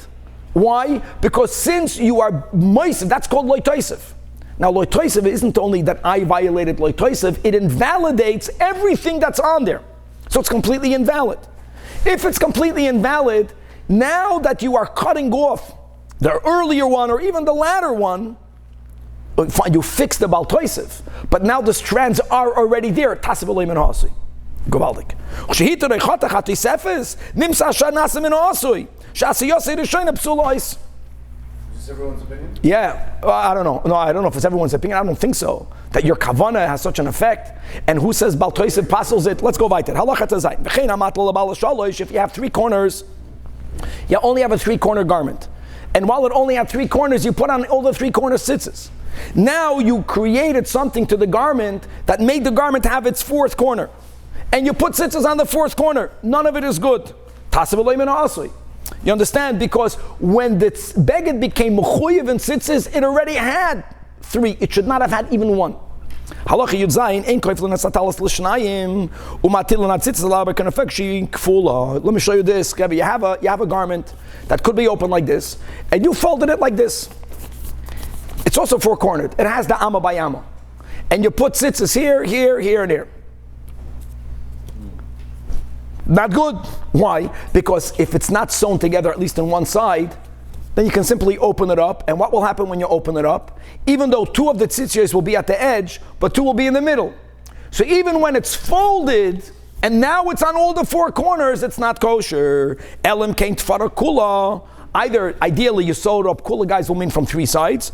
Why? Because since you are moisiv, that's called loitoisiv. Now loitoisiv isn't only that I violated loitoisiv, it invalidates everything that's on there. So it's completely invalid. If it's completely invalid, now that you are cutting off the earlier one or even the latter one, fine, you fixed the baltoisiv, but now the strands are already there. Tasav olim and ha'asui. Govaldik. Is this everyone's opinion? Yeah, I don't know. No, I don't know if it's everyone's opinion. I don't think so. That your kavana has such an effect. And who says baltoisiv passes it? Let's go weiter. Halacha tazayin. If you have 3 corners, you only have a 3-corner garment. And while it only had 3 corners, you put on all the 3-corner tzitzis. Now you created something to the garment that made the garment have its 4th corner. And you put tzitzis on the 4th corner. None of it is good. Tasav olim and ha'asui. You understand? Because when the beged became mechuyev in tzitzis, it already had 3. It should not have had even 1. Halacha Yud Zayin, ein koif l'nasatalas l'shnayim, umatil l'natzitzis l'alber kanafekshi kfula. Let me show you this. You have a garment that could be open like this, and you folded it like this. It's also 4-cornered. It has the amma by amma. And you put tzitzis here, here, here, and here. Not good. Why? Because if it's not sewn together, at least on one side, then you can simply open it up. And what will happen when you open it up? Even though 2 of the tzitzis will be at the edge, but 2 will be in the middle. So even when it's folded, and now it's on all the 4 corners, it's not kosher. Elim kain tfara kula. Either, ideally, you sew it up. Kula, guys, will mean from 3 sides.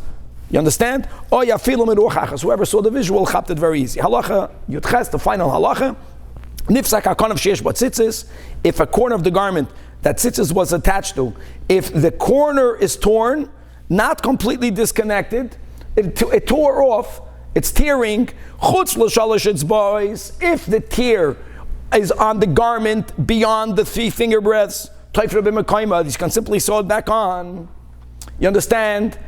You understand? Or yafilu miruchachas. Whoever saw the visual, chapped it very easy. Halacha Yudches, the final halacha. Nifsak hakon of sheish tzitzis. If a corner of the garment that tzitzis was attached to, if the corner is torn, not completely disconnected, it tore off, it's tearing, chutz l'shalosh etzba'os, if the tear is on the garment beyond the 3 finger breadths, taifra b'mekayma, you can simply sew it back on. You understand?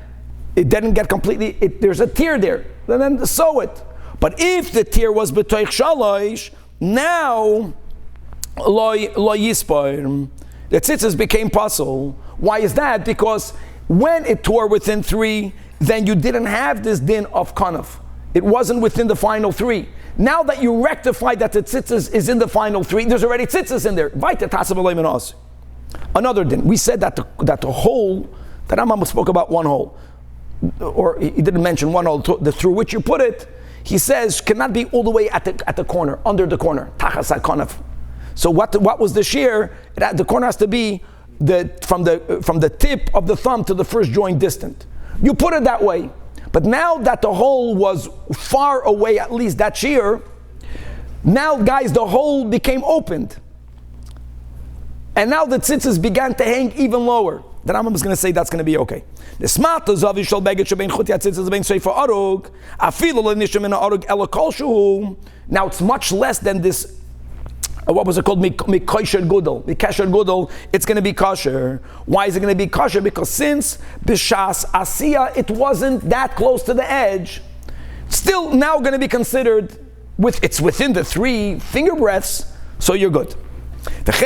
It didn't get completely, there's a tear there, then sew it. But if the tear was b'toich shalosh, now lo yispair, the tzitzis became puzzle. Why is that? Because when it tore within 3, then you didn't have this din of kanaf. It wasn't within the final 3. Now that you rectified that the tzitzis is in the final 3, there's already tzitzis in there. Another din. We said that the hole, that Rambam spoke about 1 hole, or he didn't mention 1 hole, through which you put it, he says cannot be all the way at the corner, under the corner. Tachas kanaf. So what was the shear? The corner has to be from the tip of the thumb to the first joint distant. You put it that way. But now that the hole was far away, at least that shear, now guys, the hole became opened. And now the tzitzis began to hang even lower. The Rambam is going to say that's going to be okay. The smart of Zavishal Beged Shebein Chutia Tzitzis Bein Sefer Arug, Afilu Lenishim in Arug Elokol Shuhu. Now it's much less than this. What was it called? Mikosher Gudel. Mikosher Gudel, it's going to be kosher. Why is it going to be kosher? Because since Bishas Asiya, it wasn't that close to the edge, still now going to be considered, it's within the 3 finger breadths, so you're good. If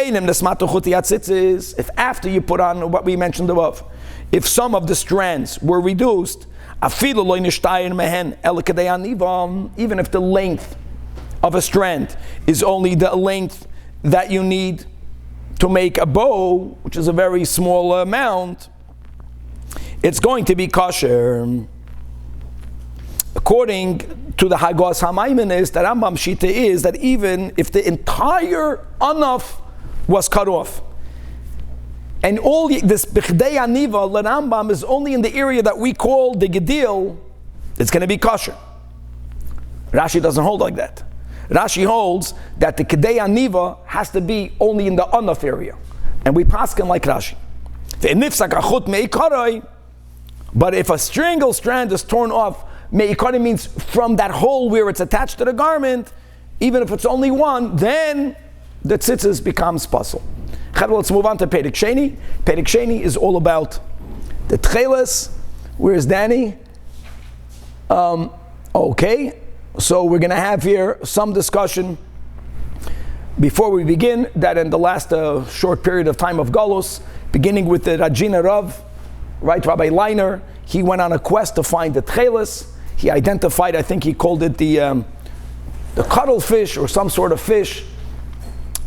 after you put on what we mentioned above, if some of the strands were reduced, even if the length of a strand is only the length that you need to make a bow, which is a very small amount, it's going to be kosher. According to the Hagos HaMaiminis, the Rambam Shita is that even if the entire anaf was cut off, and all this Bichdei Aniva, the Rambam is only in the area that we call the Gedil, it's going to be kosher. Rashi doesn't hold like that. Rashi holds that the Kedei Aniva has to be only in the Anaf area. And we paskin like Rashi. But if a strangle strand is torn off, me'ikari means from that hole where it's attached to the garment, even if it's only one, then the tzitzis becomes pasul. Let's move on to Perek Sheni. Perek Sheni is all about the tcheles. Where's Danny? Okay, so we're going to have here some discussion before we begin, that in the last short period of time of Galus, beginning with the Rajina Rav, right, Rabbi Leiner, he went on a quest to find the tcheles. He identified, I think he called it the cuttlefish or some sort of fish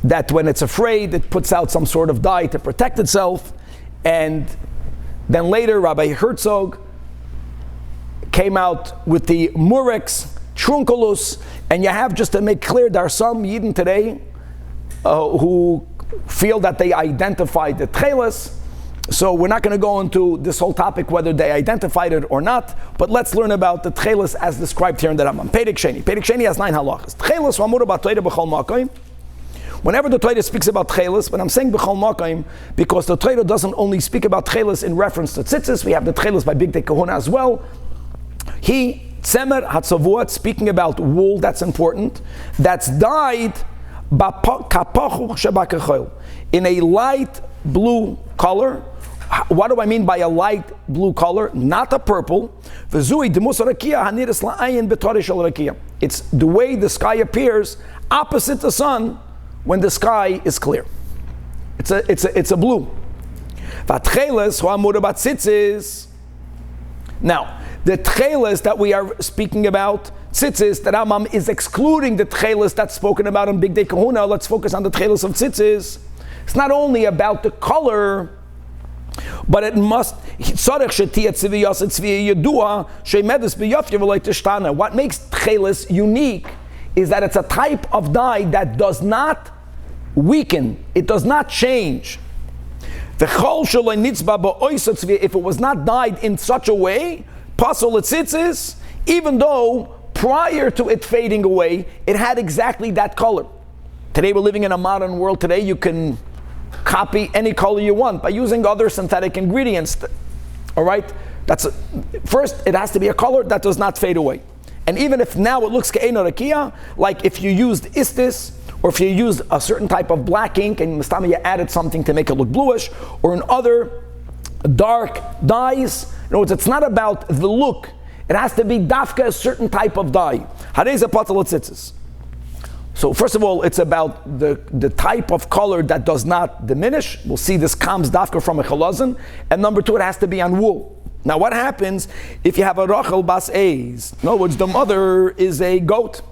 that when it's afraid, it puts out some sort of dye to protect itself. And then later, Rabbi Herzog came out with the Murex trunculus, and you have, just to make clear, there are some Yidden today who feel that they identified the tcheles. So we're not going to go into this whole topic whether they identified it or not, but let's learn about the tcheles as described here in the Rambam. Perek Sheni. Perek Sheni has 9 halachas. Tcheles v'amur b'Torah b'chol makom. Whenever the Torah speaks about tcheles, but I'm saying b'chol makom because the Torah doesn't only speak about tcheles in reference to tzitzis. We have the tcheles by Big Day Kahuna as well. Tzemer hatzavot, speaking about wool, that's important, that's dyed in a light blue color. What do I mean by a light blue color? Not a purple. It's the way the sky appears opposite the sun when the sky is clear. It's a blue. Now, the tcheles that we are speaking about, tzitzis, the Rambam is excluding the tcheles that's spoken about in Big Day Kahuna. Let's focus on the tcheles of tzitzis. It's not only about the color, but it must. What makes tcheles unique is that it's a type of dye that does not weaken, it does not change. If it was not dyed in such a way, pasul tzitzis, even though prior to it fading away, it had exactly that color. Today we're living in a modern world. Today you can copy any color you want by using other synthetic ingredients. All right? First, it has to be a color that does not fade away. And even if now it looks ke'eno rakia, like if you used istis, or if you used a certain type of black ink and mistama you added something to make it look bluish, or in other dark dyes, in other words, it's not about the look. It has to be dafka, a certain type of dye. Hareza patal tzitzis. So first of all, it's about the type of color that does not diminish. We'll see this comes dafka from a chalazon. And number 2, it has to be on wool. Now what happens if you have a Rachel bas Eis? In other words, the mother is a goat.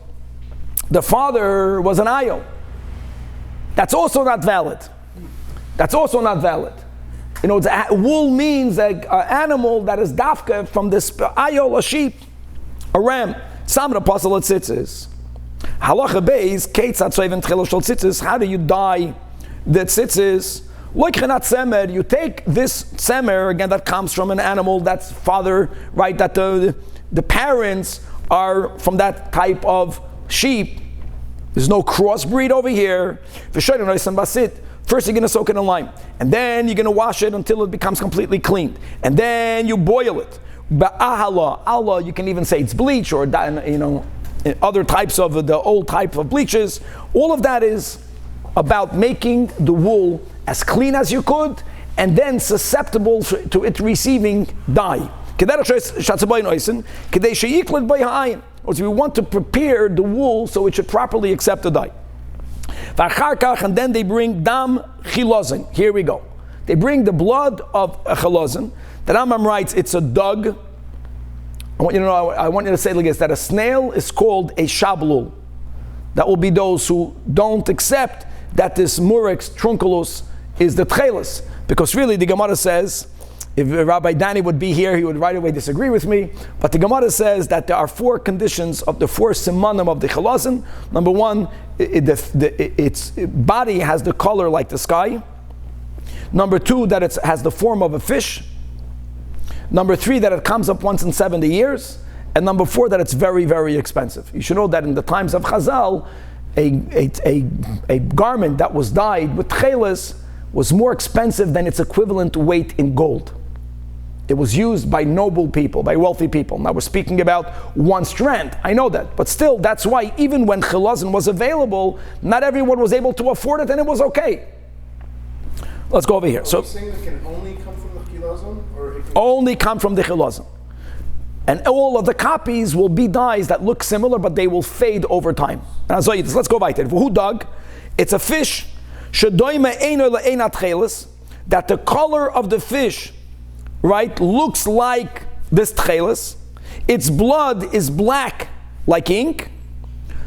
The father was an ayil. That's also not valid. That's also not valid. You know, wool means an animal that is dafka from this ayil, a sheep, a ram. Samra pasal tzitzis. Halacha beis keitzat soiven tchelo shel tzitzis. How do you dye the tzitzis? You take this tzemer, again, that comes from an animal that's father, right? That the parents are from that type of sheep. There's no crossbreed over here. First you're going to soak it in lime, and then you're going to wash it until it becomes completely clean, and then you boil it. Allah, you can even say it's bleach, or other types of the old type of bleaches. All of that is about making the wool as clean as you could, and then susceptible to it receiving dye. We want to prepare the wool so it should properly accept the dye. And then they bring dam chilazin. Here we go. They bring the blood of a chilazin. The Rambam writes it's a dug. I want you to say like this, that a snail is called a shablul. That will be those who don't accept that this murex trunculus is the tcheles. Because really the Gemara says, if Rabbi Danny would be here, he would right away disagree with me. But the Gemara says that there are 4 conditions of the 4 simanim of the chalazin. Number 1, its body has the color like the sky. Number 2, that it has the form of a fish. Number 3, that it comes up once in 70 years. And number 4, that it's very, very expensive. You should know that in the times of Chazal, a garment that was dyed with tcheles was more expensive than its equivalent weight in gold. It was used by noble people, by wealthy people. Now we're speaking about one strand. I know that. But still, that's why even when chilazon was available, not everyone was able to afford it, and it was okay. Let's go over here. So, are you saying it can only come from the chilazon? Or it can only come from the chilazon. And all of the copies will be dyes that look similar, but they will fade over time. And I'll show you this. Let's go weiter. Who dug? It's a fish that the color of the fish, right, looks like this tchelis. Its blood is black like ink.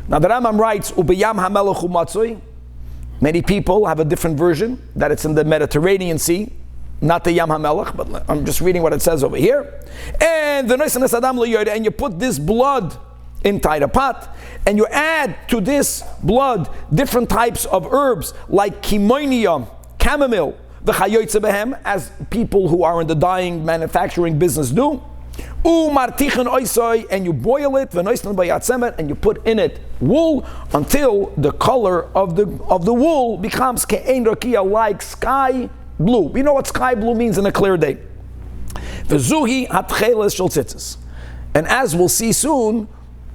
Now the Rambam writes, Ubeyam hamelech umatzoi. Many people have a different version, that it's in the Mediterranean Sea, not the Yam HaMelech, but I'm just reading what it says over here. And you put this blood inside a pot, and you add to this blood different types of herbs like kimonia, chamomile, as people who are in the dyeing manufacturing business do. And you boil it, and you put in it wool until the color of the wool becomes like sky blue. We know what sky blue means in a clear day. And as we'll see soon,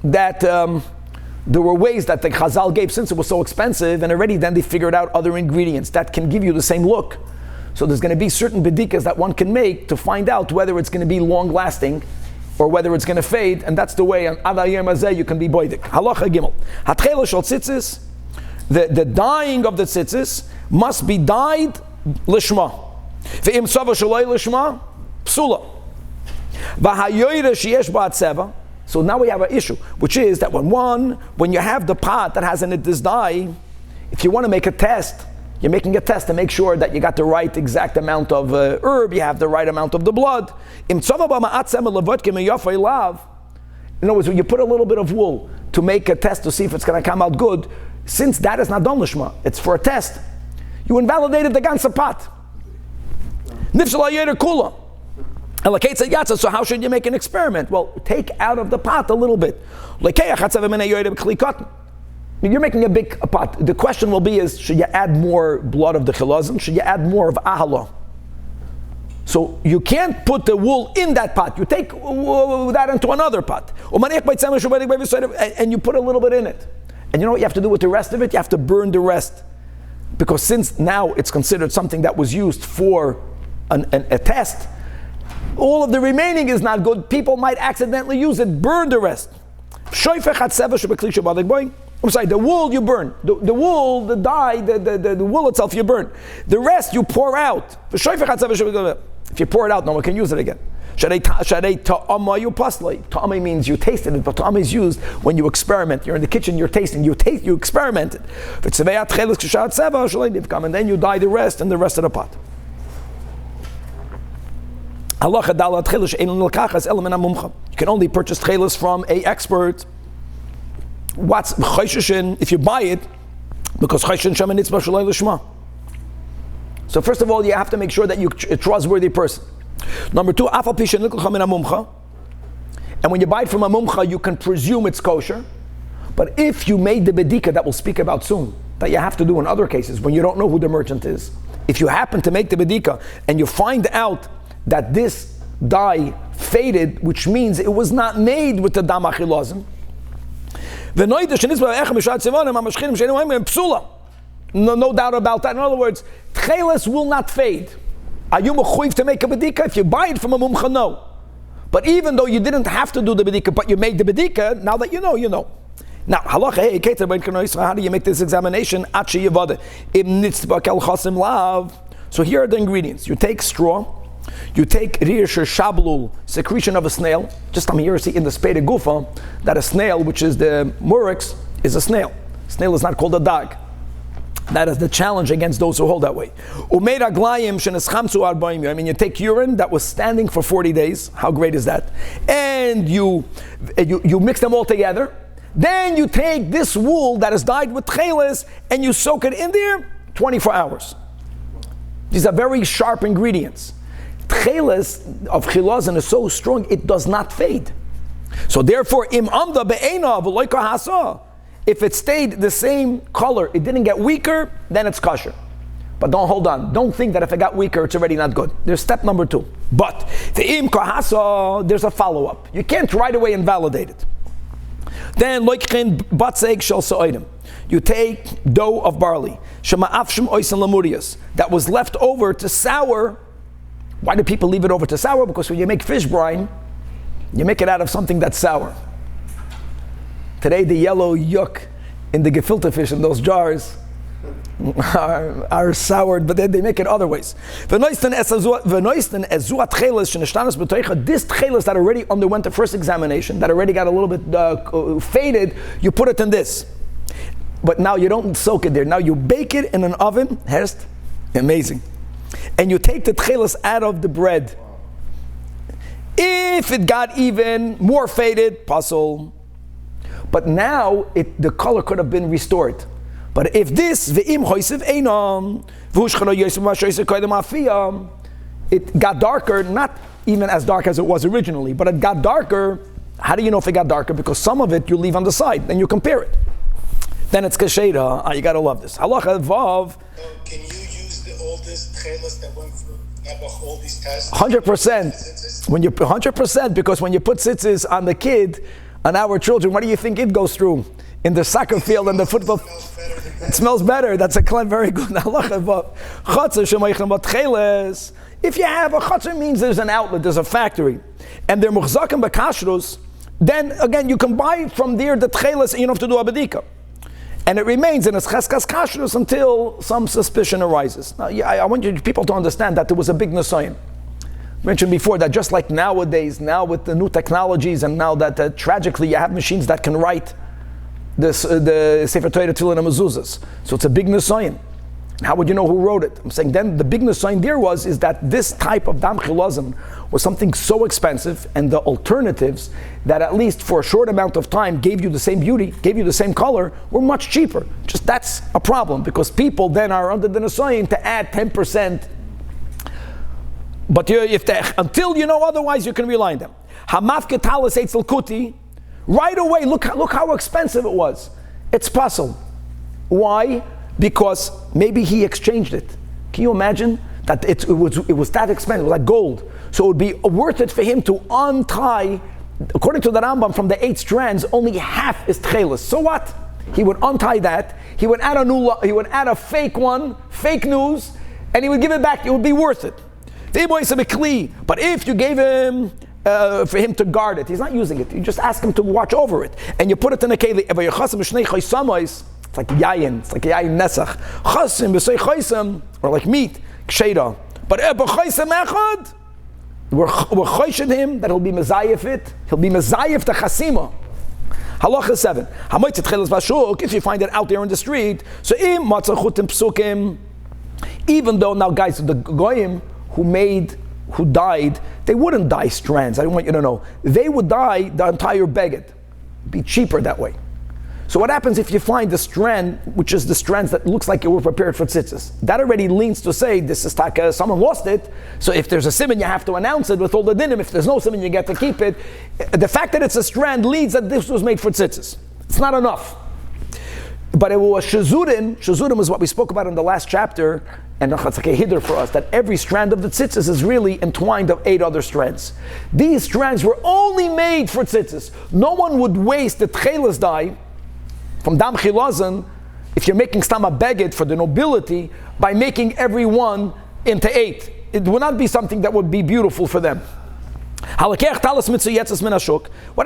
that there were ways that the Chazal gave, since it was so expensive, and already then they figured out other ingredients that can give you the same look. So there's going to be certain bedikas that one can make to find out whether it's going to be long lasting or whether it's going to fade, and that's the way on Ad Hayom Hazeh you can be boidik. Halacha Gimel. Hatchela shel tzitzis, the dyeing of the tzitzis must be dyed lishma. Ve'im tzava shaloi lishma, psula. V'hayoyre sheyesh ba'atzeva. So now we have an issue, which is that when you have the pot that has in it this dye, if you want to make a test, you're making a test to make sure that you got the right exact amount of herb, you have the right amount of the blood. In other words, when you put a little bit of wool to make a test to see if it's going to come out good, since that is not done lishma, it's for a test, you invalidated the ganze pot. So how should you make an experiment? Well, take out of the pot a little bit. You're making a big pot. The question will be should you add more blood of the chilazon? Should you add more of ahala? So you can't put the wool in that pot. You take that into another pot. And you put a little bit in it. And you know what you have to do with the rest of it? You have to burn the rest. Because since now it's considered something that was used for a test, all of the remaining is not good. People might accidentally use it. Burn the rest. I'm sorry, the wool you burn. The wool, the dye, the wool itself you burn. The rest you pour out. If you pour it out, no one can use it again. Ta'amah means you tasted it, but ta'amah is used when you experiment. You're in the kitchen, you're tasting, you experiment it. And then you dye the rest and the rest of the pot. You can only purchase tchelis from an expert. What's chayshishin if you buy it? Because chayshin shaman nitzvah shalei lishma. So first of all, you have to make sure that you're a trustworthy person. Number two, afal pishin niklucha min hamumcha. And when you buy it from a mumcha, you can presume it's kosher. But if you made the bedika that we'll speak about soon, that you have to do in other cases when you don't know who the merchant is, if you happen to make the bedika and you find out that this dye faded, which means it was not made with the dam achilazon, no doubt about that. In other words, tcheles will not fade. Are you mechuyev to make a bedika? If you buy it from a mumcha, no. But even though you didn't have to do the bedika, but you made the bedika, now that you know, you know. Now, halacha, how do you make this examination? So here are the ingredients. You take straw. You take rish shablul, secretion of a snail. Just I'm here see in the Speda Gufa that a snail, which is the murex, is a snail. Snail is not called a dog. That is the challenge against those who hold that way. I mean, you take urine that was standing for 40 days. How great is that? And you mix them all together. Then you take this wool that is dyed with tcheles and you soak it in there 24 hours. These are very sharp ingredients. Tcheles of chilazon is so strong, it does not fade. So therefore, im amda be'ena v'loika hasa, if it stayed the same color, it didn't get weaker, then it's kosher. But don't hold on. Don't think that if it got weaker, it's already not good. There's step number 2. But there's a follow-up. You can't right away invalidate it. Then you take dough of barley that was left over to sour. Why do people leave it over to sour? Because when you make fish brine, you make it out of something that's sour. Today the yellow yolk in the gefilte fish in those jars are soured, but then they make it other ways. This tchelis that already underwent the first examination, that already got a little bit faded, you put it in this. But now you don't soak it there. Now you bake it in an oven. Herst, amazing. And you take the tchelis out of the bread. If it got even more faded, pasul. But now the color could have been restored. But if this ve'im hoisiv einam v'ushchana yosef ma'ashoyse koydem afiyam, it got darker, not even as dark as it was originally, but it got darker. How do you know if it got darker? Because some of it you leave on the side, then you compare it. Then it's kasheda. You gotta love this. Halacha vav. Can you use the oldest tchelis that went through all these tests? 100%. When you 100%, because when you put tzitzis on the kid, on our children, what do you think it goes through? In the soccer field and the football, it smells better. That's a very good. If you have a chatzah, means there's an outlet, there's a factory, and they're muchzakim b'kashrus, then again you can buy from there the tcheles and you don't have to do a bedika, and it remains in its cheskas kashrus until some suspicion arises. Now, I want people to understand that there was a big nesoyim. Mentioned before that just like nowadays, now with the new technologies, and now that tragically you have machines that can write the Sefer Torah, Tefillin, and Mezuzahs. So it's a big nesoyin. How would you know who wrote it? I'm saying then the big nesoyin there is that this type of dam chilazim was something so expensive, and the alternatives that at least for a short amount of time gave you the same beauty, gave you the same color, were much cheaper. Just that's a problem, because people then are under the nesoyin to add 10%. But until you know otherwise, you can rely on them. Hamafke talis eitzel kuti. Right away, look how expensive it was. It's puzzle. Why? Because maybe he exchanged it. Can you imagine that it was that expensive? It was like gold. So it would be worth it for him to untie, according to the Rambam, from the 8 strands, only half is tchelis. So what? He would untie that. He would add a fake one, fake news, and he would give it back. It would be worth it. But if you gave him for him to guard it, he's not using it. You just ask him to watch over it, and you put it in a keli. It's like yayin. It's like yayin nesach. Chasim b'sei chaysam, or like meat ksheda. But b'chaysam echad, we're chayshed him that he'll be mezayif it. He'll be mezayif the chasima. Halacha 7. If you find it out there in the street, so im matzachutim psukim. Even though now, guys, the goyim who died, they wouldn't dye strands. I want you to know. They would dye the entire beged. Be cheaper that way. So what happens if you find the strand, which is the strands that looks like it were prepared for tzitzis? That already leans to say, this is taka, someone lost it. So if there's a siman, you have to announce it with all the dinim. If there's no siman, you get to keep it. The fact that it's a strand leads that this was made for tzitzis. It's not enough. But it was shazurim. Shazurim is what we spoke about in the last chapter, and it's like a hiddur for us, that every strand of the tzitzis is really entwined of 8 other strands. These strands were only made for tzitzis. No one would waste the tchelis dye from dam chilazon, if you're making stama beged for the nobility, by making every one into 8. It would not be something that would be beautiful for them. What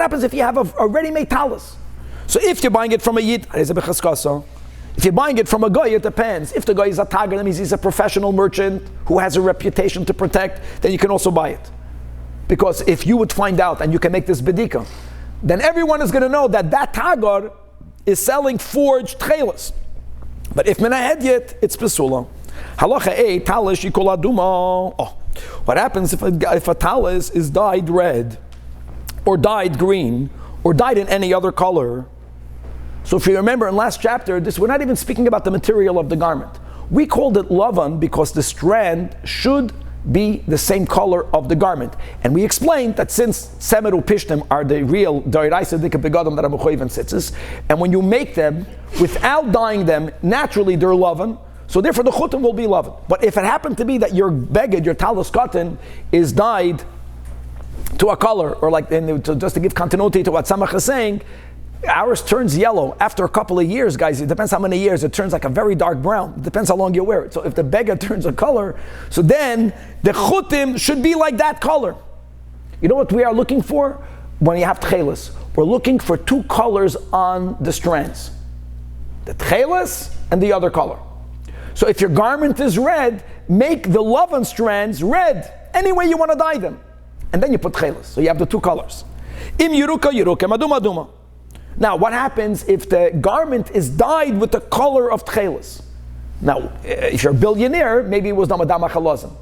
happens if you have a ready-made talis? So if you're buying it from a yid, if you're buying it from a guy, it depends. If the guy is a tager, that means he's a professional merchant who has a reputation to protect, then you can also buy it. Because if you would find out and you can make this bedika, then everyone is going to know that tagar is selling forged tchelis. But if menahedyet, it's pesula. Halacha 8, talis yikol aduma. What happens if a talis is dyed red, or dyed green, or dyed in any other color? So if you remember in last chapter, we're not even speaking about the material of the garment. We called it lavan because the strand should be the same color of the garment. And we explained that since semeru pishtim are the real doiraisa dika begadim that are mechoiv and tzitzis, and when you make them without dyeing them, naturally they're lavan. So therefore the chutim will be lovin. But if it happened to be that your beged, your talus cotton, is dyed to a color, or like, just to give continuity to what Samach is saying, ours turns yellow after a couple of years, guys. It depends how many years. It turns like a very dark brown. It depends how long you wear it. So if the beged turns a color, so then the chutim should be like that color. You know what we are looking for when you have tchelis? We're looking for two colors on the strands. The tchelis and the other color. So if your garment is red, make the loven strands red, any way you want to dye them. And then you put tchelis. So you have the two colors. Im yeruka yeruka, maduma duma. Now, what happens if the garment is dyed with the color of tchelis? Now, if you're a billionaire, maybe it was namadama chalazim.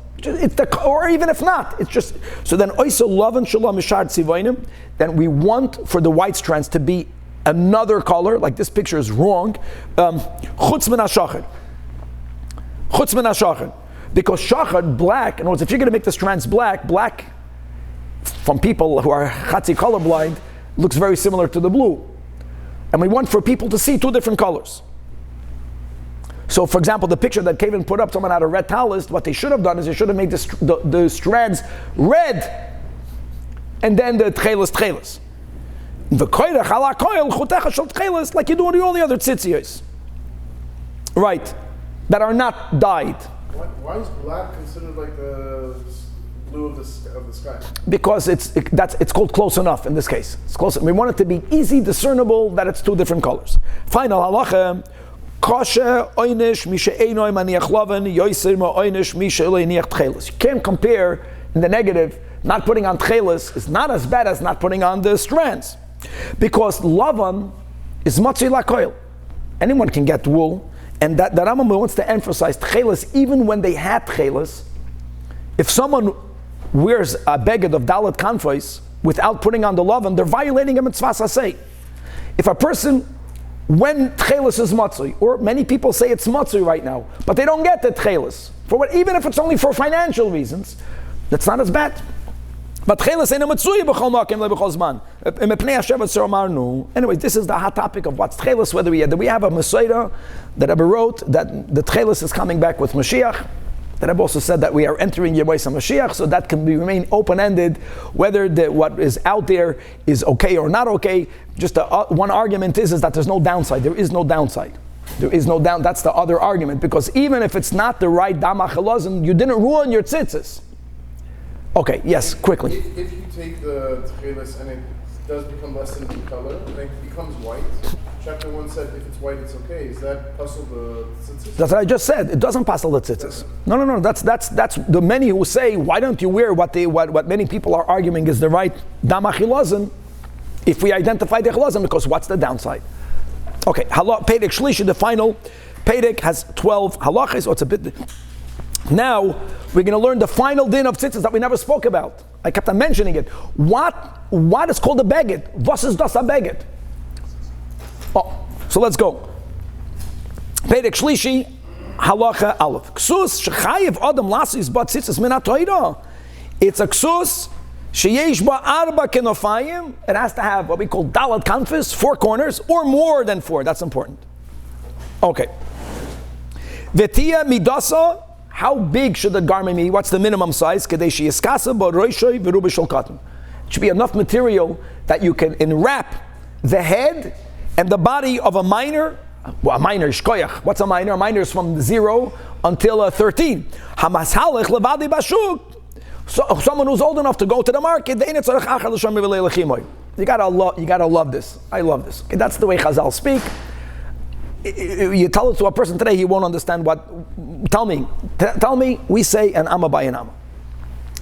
Or even if not, it's just, so then oisa loven shalom mishar tzivainim, then we want for the white strands to be another color, like this picture is wrong, chutz min hashachar. Chutz min hashachar. Because shachar, black, in other words, if you're going to make the strands black from people who are chatzi colorblind, looks very similar to the blue. And we want for people to see two different colors. So, for example, the picture that Kevin put up, someone had a red talus, what they should have done is they should have made the strands red, and then the tchelis. Like you do with all the other tzitzis. Right, that are not dyed. Why is black considered like the blue of the sky? Because it's called close enough in this case. It's close. We want it to be easy discernible that it's two different colors. Final halacha. You can't compare in the negative. Not putting on tchelis is not as bad as not putting on the strands, because lavan is matzui lakoil. Anyone can get wool, and that Rambam wants to emphasize tchelis even when they had tchelis. If someone wears a beged of dalet kanfos without putting on the lavan, they're violating a mitzvah saseh. If a person, when tchelis is matzui, or many people say it's matzui right now, but they don't get the tchelis, even if it's only for financial reasons, that's not as bad. But tchelis ain't a matzui b'chol makim leb'chol zman. Mepnei hashevet soromarnu. Anyway, this is the hot topic of what's tchelis. Whether we have a Mesorah that Rebbe wrote that the tchelis is coming back with Mashiach. That Rebbe also said that we are entering Yevois HaMashiach, so that can remain open-ended, whether what is out there is okay or not okay. Just one argument is that there's no downside. There is no downside. There is no down. That's the other argument, because even if it's not the right dama chalazim, you didn't ruin your tzitzis. Okay, yes, quickly. If you take the tchelis and it does become less than the color, and it becomes white, chapter 1 said if it's white it's okay. Is that puzzle the tzitzis? That's what I just said. It doesn't puzzle the tzitzis. No. That's the many who say, why don't you wear what many people are arguing is the right dama chilazim if we identify the chilazim, because what's the downside? Okay, Pedek Shlishi, the final Pedek has 12 halachas, so it's a bit. Now, we're going to learn the final din of tzitzis that we never spoke about. I kept on mentioning it. What is called a beged? Was is das a beged? Oh, so let's go. Pedek Shlishi, halacha aleph. Ksus shechayev adam lasis ba tzitzis min ha-Torah. It's a ksus sheyesh ba arba kenofayim. It has to have what we call dalat kanfis, 4 corners, or more than 4. That's important. Okay. Vetia midasa. How big should the garment be? What's the minimum size? It should be enough material that you can enwrap the head and the body of a minor. Well, a minor is shkoyach. What's a minor? A minor is from 0 until 13. So someone who's old enough to go to the market, you gotta love this. I love this. Okay, that's the way Chazal speak. You tell it to a person today, he won't understand what. Tell me. We say an amma by an amma.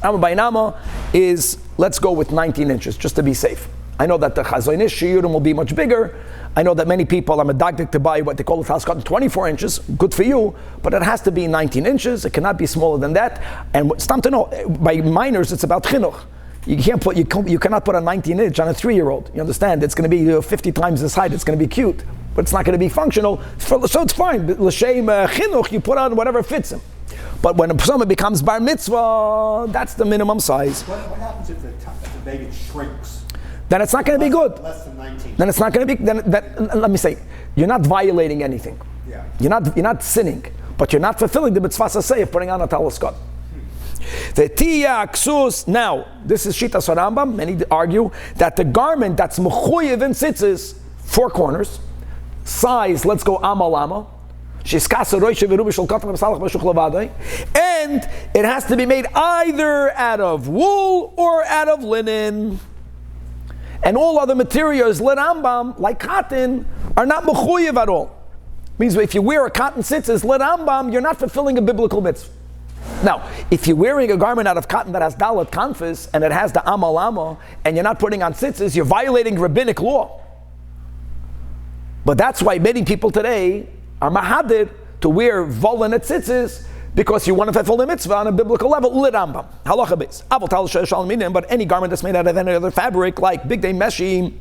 Amma by an amma is, let's go with 19 inches, just to be safe. I know that the chazonish shiurim will be much bigger. I know that many people are medagdik to buy what they call a talis cotton 24 inches. Good for you, but it has to be 19 inches. It cannot be smaller than that. And it's time to know, by minors, it's about chinuch. You cannot put a 19-inch on a 3-year-old. You understand? It's going to be 50 times this height. It's going to be cute, but it's not going to be functional. So it's fine. L'shem chinuch, you put on whatever fits him. But when someone becomes bar mitzvah, that's the minimum size. What happens if the baby shrinks? Then it's not going to be good. Less than 19. Then it's not going to be. Let me say, you're not violating anything. Yeah. You're not sinning. but you're not fulfilling the mitzvah say of putting on a talis katan. The tiya ksus. Now, this is Shitas Rambam. Many argue that the garment that's mechuyev in tzitzis, 4 corners, size, let's go amalama, and it has to be made either out of wool or out of linen. And all other materials, Rambam, like cotton, are not mechuyev at all. Means if you wear a cotton tzitzis, Rambam, you're not fulfilling a biblical mitzvah. Now, if you're wearing a garment out of cotton that has dalat kanfis and it has the amalama and you're not putting on tzitzis, you're violating rabbinic law. But that's why many people today are mahadir to wear volan at tzitzis because you want to fulfill the mitzvah on a biblical level. L'Rambam. Halacha beis. But any garment that's made out of any other fabric, like big day meshi,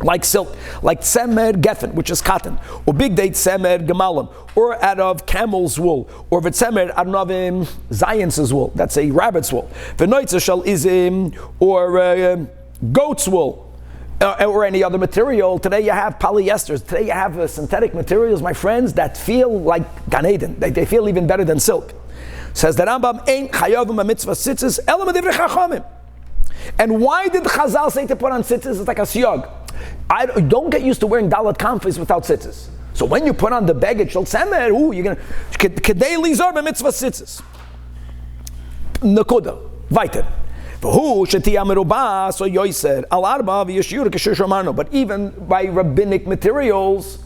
like silk, like tzemer geffen, which is cotton, or big day tzemer gemalim, or out of camel's wool, or v'tzemer arnavim zion's wool, that's a rabbit's wool, v'noitza shel izim, or goat's wool, or any other material. Today you have polyesters. Today you have synthetic materials, my friends, that feel like Gan Eden. They feel even better than silk. Says the Rambam, ain't chayavim a mitzvah tzitzis elam divrei chachamim. And why did Chazal say to put on tzitzis? It's like a siyag. Don't get used to wearing dalat kanfis without tzitzis. So when you put on the beged shel tzemer, you're gonna kedei lizor b'mitzvah tzitzis. Nakuda, weiter. But even by rabbinic materials,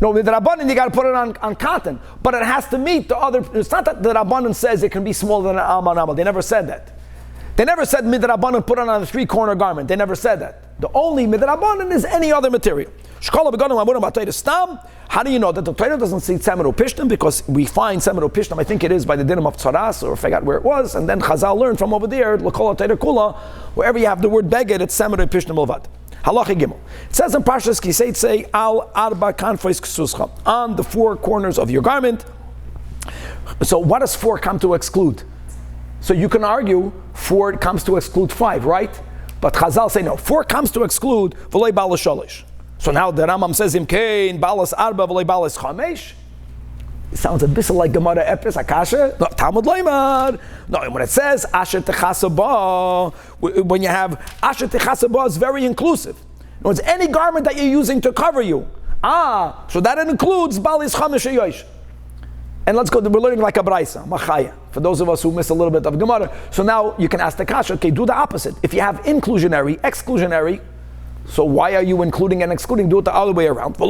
no, with the Rabbanan you got to put it on cotton, but it has to meet the other. It's not that the Rabbanan says it can be smaller than an alman amal. They never said that. They never said midrabanan put it on a 3-corner garment. They never said that. The only midrabanan is any other material. How do you know that the Torah doesn't see tzemer upishtim? Because we find tzemer upishtim, I think it is by the dinim of tzaras, or I forgot where it was, and then Chazal learned from over there, l'kol ha'Torah kula, wherever you have the word beged, it's tzemer upishtim olvad. Halacha gimel. It says in Parshas Kisei say al arba kanfos ksuscha, on the 4 corners of your garment. So what does 4 come to exclude? So you can argue 4 comes to exclude 5, right? But Chazal say no. 4 comes to exclude v'lei balas shalish. So now the Rambam says imkein balas arba v'lei balas chamesh. It sounds a bit like Gemara Epis Akasha. No, Talmud Leimar. No, when it says Asher Techasaba, when you have Asher Techasaba, it's very inclusive. In other words, any garment that you're using to cover you. So that includes balis chamesh yosh. And let's go, we're learning like a braisa, machaya, for those of us who miss a little bit of Gemara. So now you can ask the kasha, okay, do the opposite. If you have inclusionary, exclusionary, so why are you including and excluding? Do it the other way around.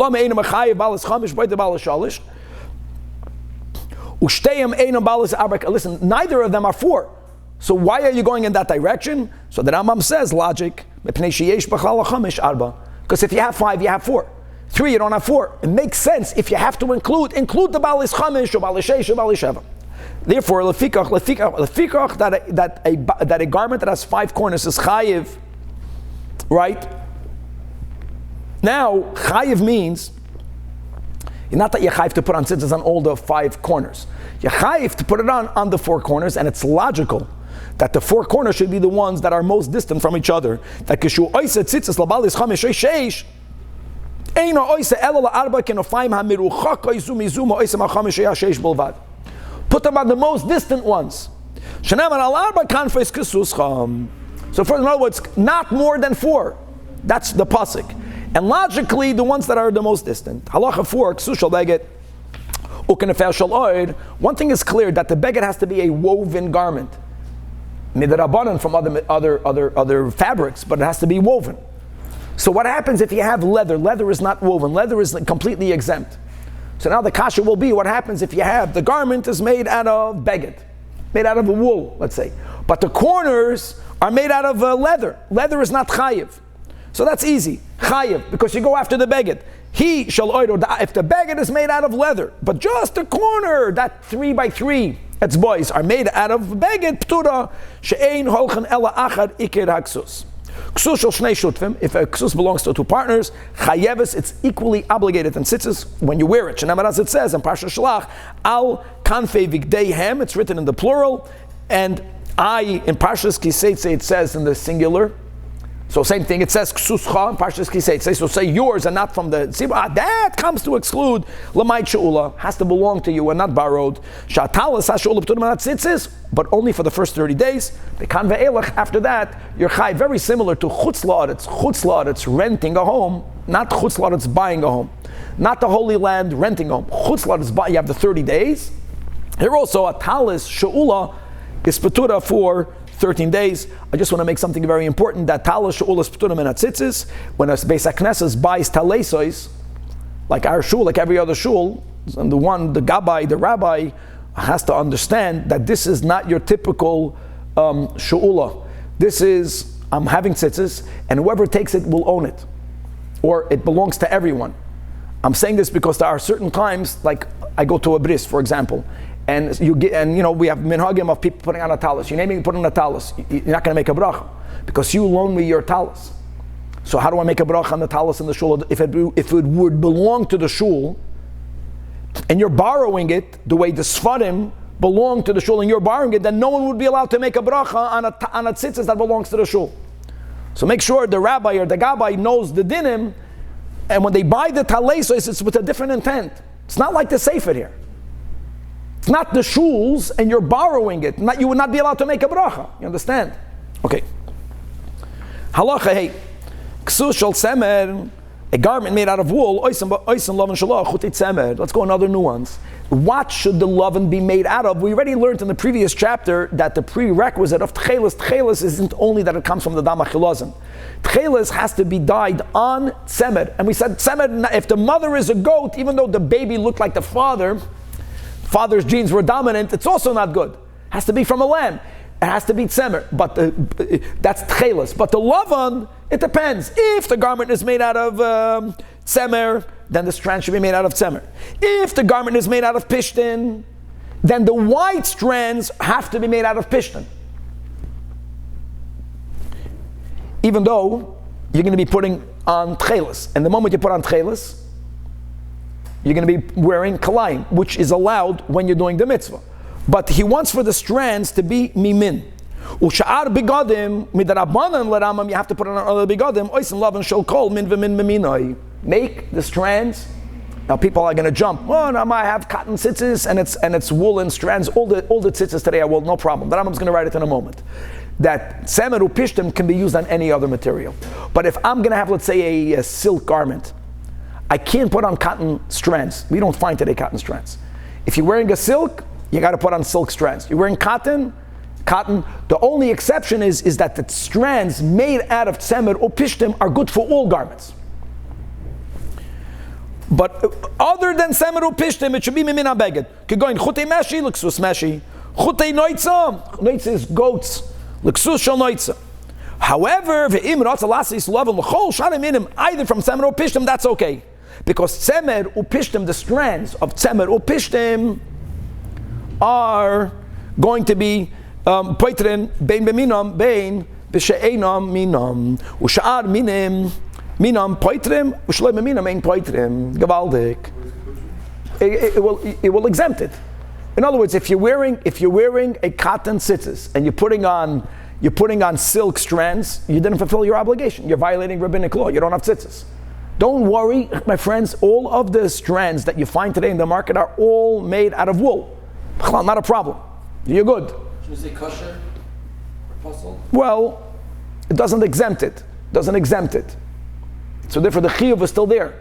Listen, neither of them are 4. So why are you going in that direction? So the Rambam says, logic, because if you have 5, you have 4. 3, you don't have 4. It makes sense if you have to include the balis chamish or balis sheish or balis sheva. Therefore, lefikach that a garment that has 5 corners is chayiv, right? Now, chayiv means not that you're chayiv to put on tzitzis on all the 5 corners. You're chayiv to put it on the 4 corners, and it's logical that the 4 corners should be the ones that are most distant from each other. That kishu oiset tzitzis labalis chamish sheish. Put them on the most distant ones. So in other words, not more than 4. That's the pasuk. And logically, the ones that are the most distant. Halacha 4, one thing is clear, that the beged has to be a woven garment. Midrabanan from other fabrics, but it has to be woven. So what happens if you have leather? Leather is not woven. Leather is completely exempt. So now the kasha will be, what happens if you have, the garment is made out of beged, made out of a wool, let's say. But the corners are made out of leather. Leather is not chayiv. So that's easy. Chayiv, because you go after the beged. He shall oido, if the beged is made out of leather, but just the corner, that 3x3 etzbois are made out of beged, ptura, she'ein holchen ela achad ikir haksus. Ksus shel shnei shutfim, if a ksus belongs to 2 partners, chayeves, it's equally obligated in tzitzis when you wear it. Shenamar, as it says in Parsha Shalach, al kanfei vigdeihem, it's written in the plural, and in Parshas Kiseitze it says in the singular. So same thing, it says ksuscha in Parshas Kisei. It says, so say yours and not from the tzibur. That comes to exclude lamait she'ula, has to belong to you and not borrowed. Shatalas ha-she'ula p'turim anat tzitzis, but only for the first 30 days. Bekan ve'elach, after that, you're chai, very similar to chutz la'aretz. Chutz la'aretz, renting a home, not chutz la'aretz, buying a home. Not the Holy Land, renting a home. Chutz la'aretz, you have the 30 days. Here also, a talis she'ula is petura for 13 days. I just want to make something very important, that talis she'ulas p'turim and tzitzis, when a Beis HaKnesses buys talesois, like our shul, like every other shul, and the gabbai, the rabbi, has to understand that this is not your typical she'ula. This is, I'm having tzitzis, and whoever takes it will own it, or it belongs to everyone. I'm saying this because there are certain times, like I go to a bris, for example, and we have minhagim of people putting on a talis. You name me, put on a talis. You're not going to make a bracha because you loan me your talis. So how do I make a bracha on the talis in the shul? If it would belong to the shul, and you're borrowing it the way the sfarim belong to the shul, and you're borrowing it, then no one would be allowed to make a bracha on a tzitzis that belongs to the shul. So make sure the rabbi or the gabbai knows the dinim, and when they buy the talesos, it's with a different intent. It's not like the sefer here. It's not the shuls, and you're borrowing it. You would not be allowed to make a bracha. You understand? Okay. Halacha, hey. Ksus shel semer, a garment made out of wool. Oisen loven shalach chutit semer. Let's go another nuance. What should the loven be made out of? We already learned in the previous chapter that the prerequisite of tchelis isn't only that it comes from the dam achilazim. Tchelis has to be dyed on semer. And we said semer, if the mother is a goat, even though the baby looked like the father's genes were dominant, it's also not good. It has to be from a lamb. It has to be tzemer, but that's tchelis. But the lavan, it depends. If the garment is made out of tzemer, then the strand should be made out of tzemer. If the garment is made out of pishtin, then the white strands have to be made out of pishtin. Even though you're going to be putting on tchelis. And the moment you put on tchelis, you're going to be wearing kalayim, which is allowed when you're doing the mitzvah. But he wants for the strands to be mimin. Usha'ar bigadim midarabanan leramam, you have to put on other bigadim. Oisim lavan shel kol min v'min miminoi. Make the strands. Now people are going to jump. Oh, now I have cotton tzitzis and it's woolen strands. All the tzitzis today are wool, no problem. The Rambam's going to write it in a moment. That semer upishtim can be used on any other material. But if I'm going to have, let's say, a silk garment, I can't put on cotton strands. We don't find today cotton strands. If you're wearing a silk, you got to put on silk strands. You're wearing cotton. The only exception is that the strands made out of tzemer or pishtim are good for all garments. But other than tzemer or pishtim, it should be mimin habeged. Kegoin chutei meshi, l'ksus meshi. Chutei noitza, noitza is goats. L'ksus shel noitza. However, ve'im ratza lasis lavan l'chol shanim minim, either from tzemer or pishtim, that's okay. Because tzemer or pishtim, the strands of tzemer or pishtim, are going to be poitrin bein beminam bein b'she'einam minam u'sha'ar minam poitrim u'shloi beminam ein poitrim gewaldik. It will exempt it. In other words, if you're wearing a cotton tzitzis and you're putting on silk strands, you didn't fulfill your obligation. You're violating rabbinic law. You don't have tzitzis. Don't worry, my friends. All of the strands that you find today in the market are all made out of wool. Not a problem. You're good. Should we say kosher or puzzle? Well, it doesn't exempt it. So therefore the chiyuv is still there.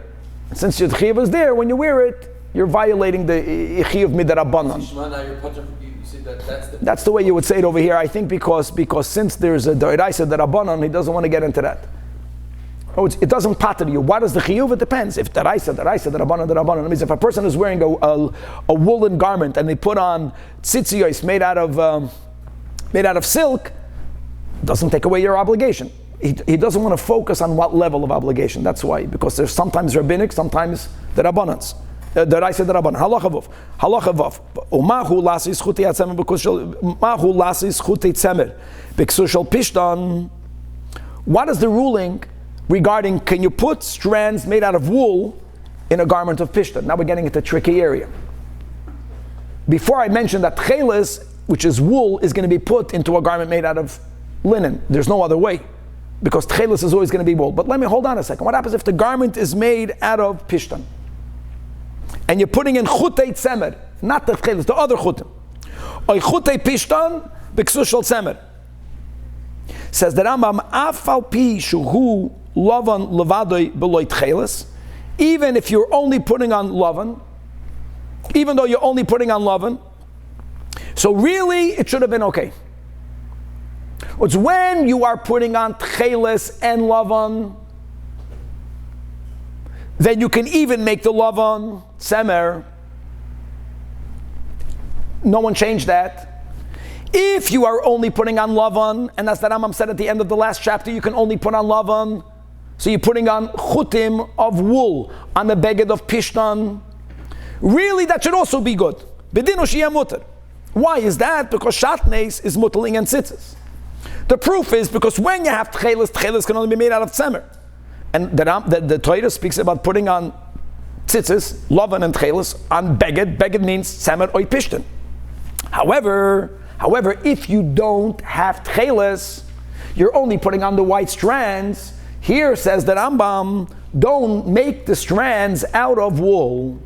And since the chiyuv is there, when you wear it, you're violating the chiyuv midarabanan. That's the way you would say it over here, I think, because since there's a d'oraisa darabanan, he doesn't want to get into that. Oh, it doesn't patter you. What is the chiyuv? It depends. If d'oraisa, darabanan. That means if a person is wearing a woolen garment and they put on tzitzis made out of silk, it doesn't take away your obligation. He doesn't want to focus on what level of obligation. That's why, because there's sometimes rabbinic, sometimes the rabbanans. D'oraisa darabanan. Halacha vav. Umahu lasis chutei atzemer mahu lasis chutei tzemer b'ksus shel pishtan. What is the ruling regarding, can you put strands made out of wool in a garment of pishtan? Now we're getting into a tricky area. Before I mentioned that chelis, which is wool, is going to be put into a garment made out of linen. There's no other way. because tchelis is always going to be wool. But let me hold on a second. What happens if the garment is made out of pishtan? And you're putting in chutei tzemer, not the tchelis, the other chutim. Oy chutei pishtan, b'ksus shel tzemer. Says the Rambam, afal pi shuhu lavan levadoi beloy tchelis, even if you're only putting on lavan, even though you're only putting on lavan, so really it should have been okay. It's when you are putting on tchelis and lavan, then you can even make the lavan tzemer. No one changed that. If you are only putting on lavan, and as the Rambam said at the end of the last chapter, you can only put on lavan, so you're putting on chutim of wool on the beged of pishtan, really that should also be good. Bedinu sheyeh muter. Why is that? Because shatnes is mutling and tzitzis. The proof is because when you have tchelis can only be made out of tzemer. And the Torah speaks about putting on tzitzis, lavan and tchelis, on beged. Beged means tzemer oy pishtan. However, if you don't have tchelis, you're only putting on the white strands. Here says the Rambam, don't make the strands out of wool.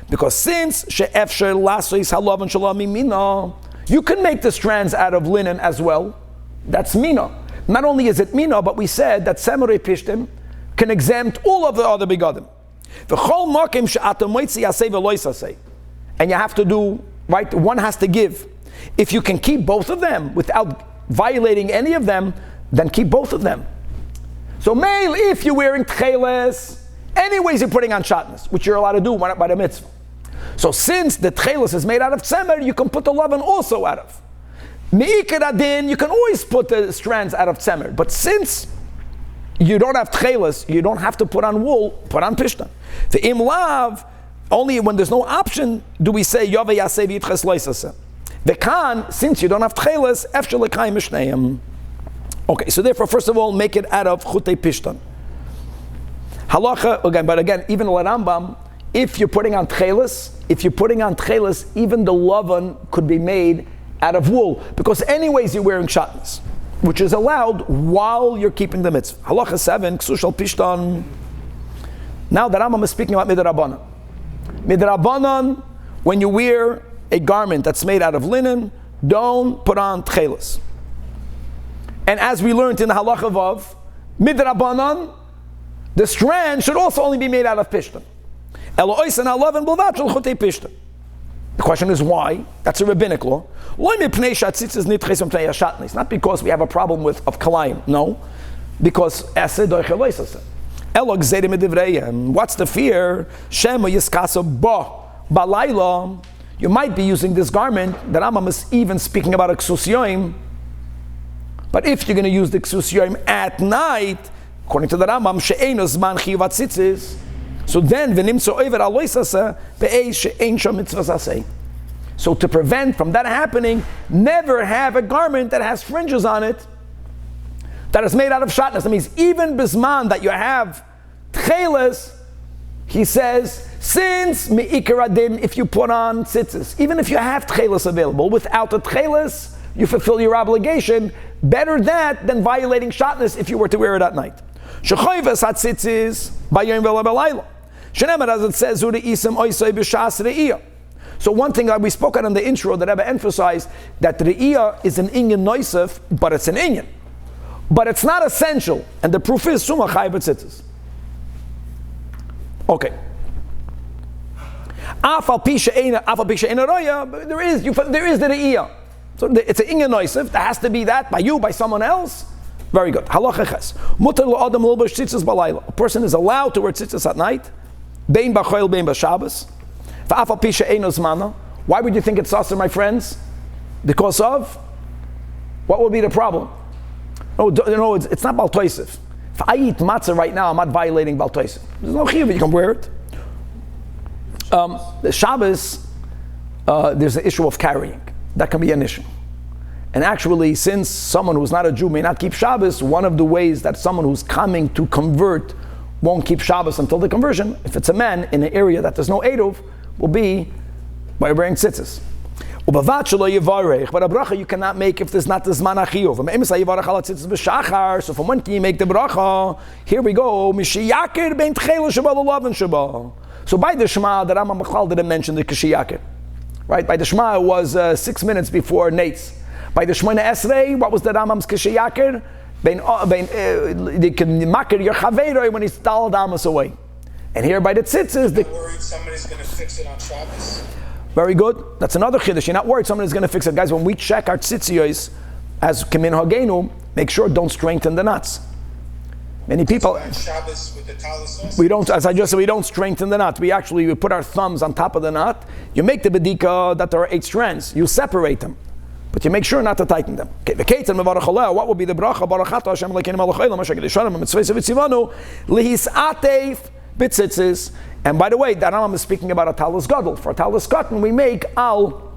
Because since you can make the strands out of linen as well. That's mina. Not only is it mina, but we said that samurai pishtim can exempt all of the other begadim. And you have to do, right, one has to give. If you can keep both of them without violating any of them, then keep both of them. So male, if you're wearing tcheles, anyways you're putting on shatnez, which you're allowed to do by the mitzvah. So since the tcheles is made out of tzemer, you can put the lavan also out of. Me'ikar adin, you can always put the strands out of tzemer. But since you don't have tcheles, you don't have to put on wool, put on pishtan. The im lav, only when there's no option do we say yove yaseh v'yitches loisaseh. The kan, since you don't have tcheles, efshel lekayim mishnayim. Okay, so therefore, first of all, make it out of chutei pishtan. Halacha again, but again, even the Rambam, if you're putting on tcheles, even the lavan could be made out of wool, because anyways you're wearing shatnez, which is allowed while you're keeping the mitzvah. Halacha 7, ksus shel pishtan. Now the Rambam is speaking about midrabanan. Midrabanan, when you wear a garment that's made out of linen, don't put on tcheles. And as we learned in the halacha of midrabanan, the strand should also only be made out of pishtan. The question is why? That's a rabbinic law. Not because we have a problem of kalayim, no. Because what's the fear? You might be using this garment. The Rambam is even speaking about a ksus yoim. But if you're going to use the ksus yoim at night, according to the Rambam, she'eino zman chiyuvat tzitzis, so then v'nimtzo over aloisasa be'ei she'ein sham mitzvah aseh. So to prevent from that happening, never have a garment that has fringes on it that is made out of shatnez. That means even bisman that you have tcheles, he says, since me'ikar adin, if you put on tzitzis, even if you have tcheles available, without the tcheles, you fulfill your obligation. Better that than violating shatnez if you were to wear it at night. Shechoyves hatzitzis bayom v'lebelayla. Shenemer, as it says, Zuri isim oisay b'shas re'iyah. So one thing that we spoke on in the intro that Rebbe emphasized, that re'iyah is an inyan noisef, but it's an inyan. But it's not essential. And the proof is summa chai b'tzitzis. Okay. Afal pi she'eina roya, there is the re'iyah. So it's an inyan noisef. There has to be that by you, by someone else. Very good. Halacha ches. Mutar lo'adam l'ilbash tzitzis b'layla. A person is allowed to wear tzitzis at night. Bein b'choil, bein b'Shabbos. V'afal pi she'eino zmana. Why would you think it's saucer, my friends? Because of? What would be the problem? No, it's not Bal Toisef. If I eat matzah right now, I'm not violating Bal Toisef. There's no chiyuv, you can wear it. The Shabbos, there's the issue of carrying. That can be an issue. And actually, since someone who's not a Jew may not keep Shabbos, one of the ways that someone who's coming to convert won't keep Shabbos until the conversion, if it's a man in an area that there's no Eruv, will be by wearing tzitzis. But a bracha you cannot make if there's not the zman achiyuv. So from when can you make the bracha? Here we go. So by the Shema, the Rambam Machal didn't mention the Kishiyakir. Right? By the Shema, it was 6 minutes before Nates. By the Shemona Esrei, what was the Rambam's Kishiyakir? They can makir your chaveiroi when he's tal damas away. And here by the tzitzis, You're not worried somebody's going to fix it on Shabbos? very good. That's another chiddush. You're not worried somebody's going to fix it. Guys, when we check our tzitziyos, as Kemin Hagenu, make sure don't strengthen the knots. Many people, So on Shabbos with the talis also? we don't, as I just said, we don't strengthen the knot. We put our thumbs on top of the knot. You make the bedika that there are 8 strands. You separate them. But you make sure not to tighten them. Okay, what will be the bracha? Barachata Hashem Elokeinu melech haolam asher kiddushanu mitzvos v'tzivanu lihisatef b'tzitzis. And by the way, the Rambam is speaking about a talus gadol. For a talus cotton, we make al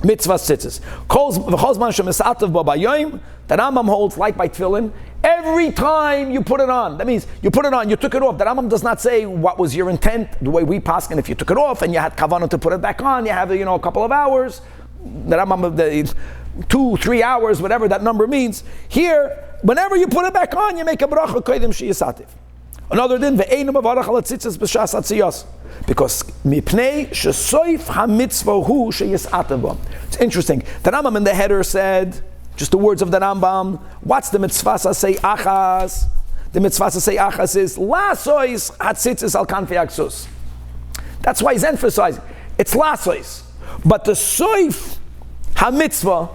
mitzvah tzitzis. V'chol shemisatav bo bayom. The Rambam holds like by tefillin. Every time you put it on, that means you put it on, you took it off. The Rambam does not say what was your intent, the way we paskin. If you took it off and you had kavanah to put it back on, you have a couple of hours. The Rambam, 2-3 hours, whatever that number means. Here, whenever you put it back on, you make a bracha kodim sheyisativ. Another din ve'einu mavarach ala tzitzis b'shas atziyos, because mipnei shesoif hamitzvah hu sheyisativ bo. It's interesting. The Rambam in the header said, just the words of the Rambam. What's the mitzvah say achas? The mitzvah say achas is lasois hatzitzis al kanfi aksus. That's why he's emphasizing it's lasois, but the soif hamitzvah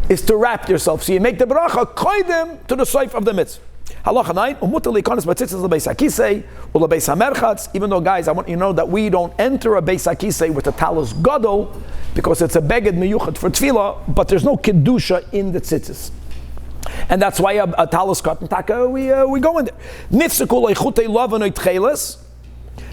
is to wrap yourself. So you make the bracha koidem to the soif of the mitzvah. Halacha 9, umutar likonos b'tzitzis l'beis hakisei u'lebeis hamerchatz. Even though, guys, I want you to know that we don't enter a beis hakisei with a talus gadol because it's a beged miyuchat for tefillah, but there's no kedusha in the tzitzis. And that's why a talus cotton taka, we go in there. Nifsekul eichutei lavanoy tcheles.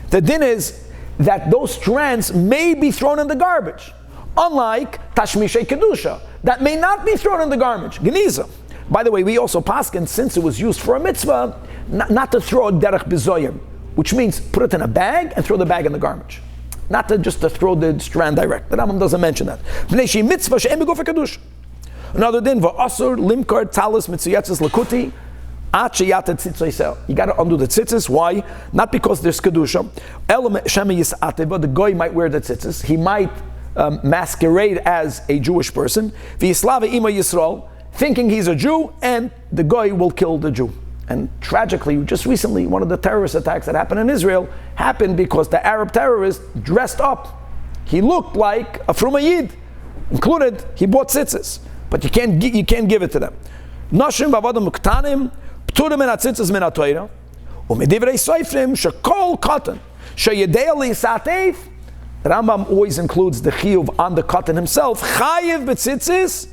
The din is that those strands may be thrown in the garbage. Unlike tashmishay kedusha, that may not be thrown in the garbage. Geniza. By the way, we also paskin, since it was used for a mitzvah, not to throw a derech bizoyim, which means put it in a bag and throw the bag in the garbage. Not to just to throw the strand direct. The Rambam doesn't mention that. Another din, v'asur limkar talis mitzuyetzes lakuti at sheyata tzitzoisel. You got to undo the tzitzis. Why? Not because there's kedusha. But the guy might wear the tzitzis. He might masquerade as a Jewish person. V'yislava ima Yisrael, thinking he's a Jew, and the guy will kill the Jew. And tragically, just recently, one of the terrorist attacks that happened in Israel happened because the Arab terrorist dressed up. He looked like a Fruma Yid. Included, he bought tzitzis. But you can't give it to them. Nashim v'avadim uktanim pturim min hatzitzis min ha'toira u'medivrei soifrim shekol cotton sheyedei li'satef. The Rambam always includes the chiyuv on the cotton himself. Chayiv b'tzitzis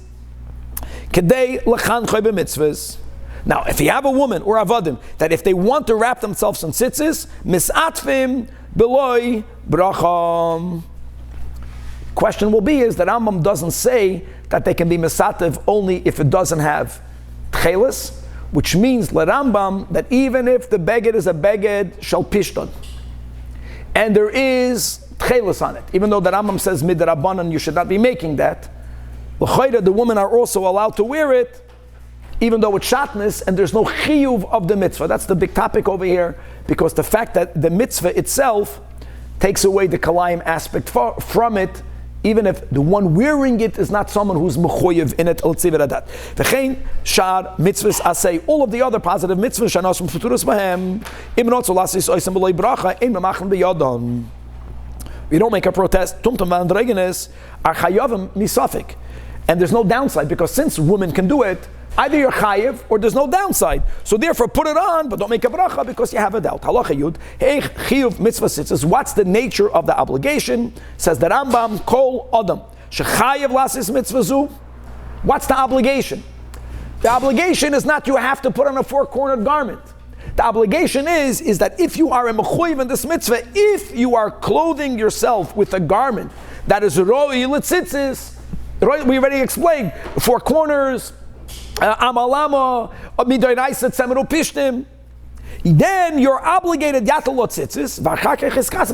kedei lechanchoy b'mitzvahs. Now, if you have a woman or avadim that if they want to wrap themselves in tzitzis, misatfim beloy bracham. Question will be is that Rambam doesn't say that they can be misativ only if it doesn't have tchelis, which means Rambam that even if the beged is a beged shal pishton, and there is tchelis on it, even though the Rambam says midrabanan you should not be making that, l'chayda the women are also allowed to wear it, even though it's shatnez and there's no chiyuv of the mitzvah. That's the big topic over here, because the fact that the mitzvah itself takes away the kalayim aspect from it, even if the one wearing it is not someone who's mechoyev in it. V'chein shar mitzvahs asay, all of the other positive mitzvahs shanosum futuros bahem imnot zolasis oisem b'loy bracha ein memachem b'yadon. We don't make a protest. Tumtum v'andregenes are chayavim misafik, and there's no downside because since women can do it, either you're chayiv or there's no downside. So therefore, put it on, but don't make a bracha because you have a doubt. Halacha yud, hey chiyuv mitzvah tzitzis. What's the nature of the obligation? Says the Rambam, kol adam shechayiv lasis mitzvah zu. What's the obligation? The obligation is not you have to put on a four-cornered garment. The obligation is that if you are a mechuyev in this mitzvah, if you are clothing yourself with a garment that is roi l'tzitzis, we already explained, four corners, amalama, midoraisa tzemeru pishtim, then you're obligated yatalot tzitzis,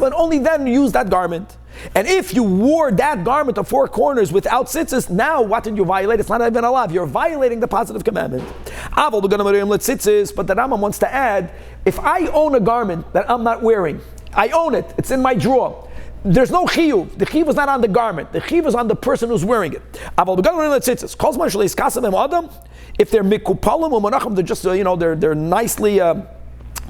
but only then use that garment. And if you wore that garment of 4 corners without tzitzis, now what did you violate? It's not even allowed. You're violating the positive commandment. But the Rambam wants to add, if I own a garment that I'm not wearing, I own it, it's in my drawer, there's no chiyuv. The chiyuv is not on the garment. The chiyuv is on the person who's wearing it. If they're mikupalim, they're just, they're nicely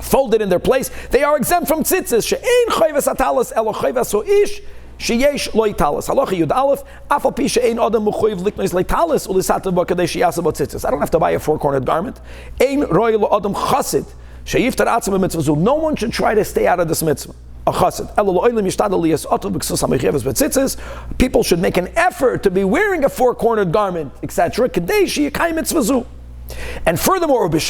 folded in their place, they are exempt from tzitzis. She'ein chayves atalas elo chayves ho'ish sheyesh lo italas. Halacha yud aleph, afal pi she'ein adam muchoyev liknois leitalas ulisatav b'kadesh yasa b'tzitzis. I don't have to buy a 4-cornered garment. Ein roy lo adam chasid sheyiftar atzim b'mitzvah. No one should try to stay out of this mitzvah. People should make an effort to be wearing a 4-cornered garment, etc. And furthermore, it's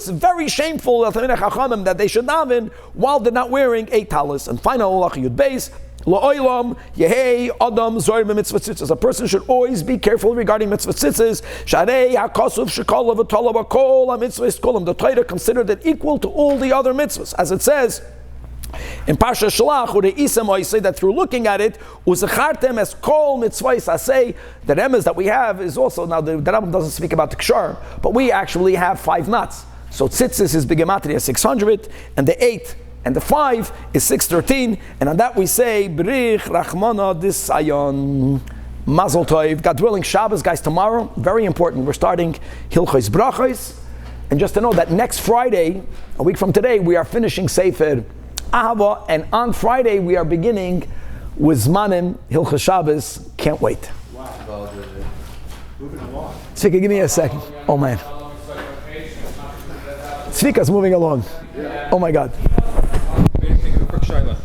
very shameful that they should daven while they're not wearing a talis. And final yud beis. A person should always be careful regarding mitzvah tzitzis. The Torah considered it equal to all the other mitzvahs, as it says in Parsha Shalach, where the Isam say that through looking at it, uzachartem as kol mitzvahs asay. The remes that we have is also, now the Rambam doesn't speak about the kshar, but we actually have 5 knots. So tzitzis is begematria 600, and the 8 and the 5 is 613, and on that we say Brich Rachmana Disayon Mazel Tov. God willing, Shabbos, guys, tomorrow, very important. We're starting Hilchos Brachos, and just to know that next Friday, a week from today, we are finishing Sefer Ahava, and on Friday we are beginning with Zmanim Hilchos Shabbos. Can't wait. Wow. Moving along. Tzvika, give me a second. Oh man. Tzvika's moving along. Oh my God. Quick shaila.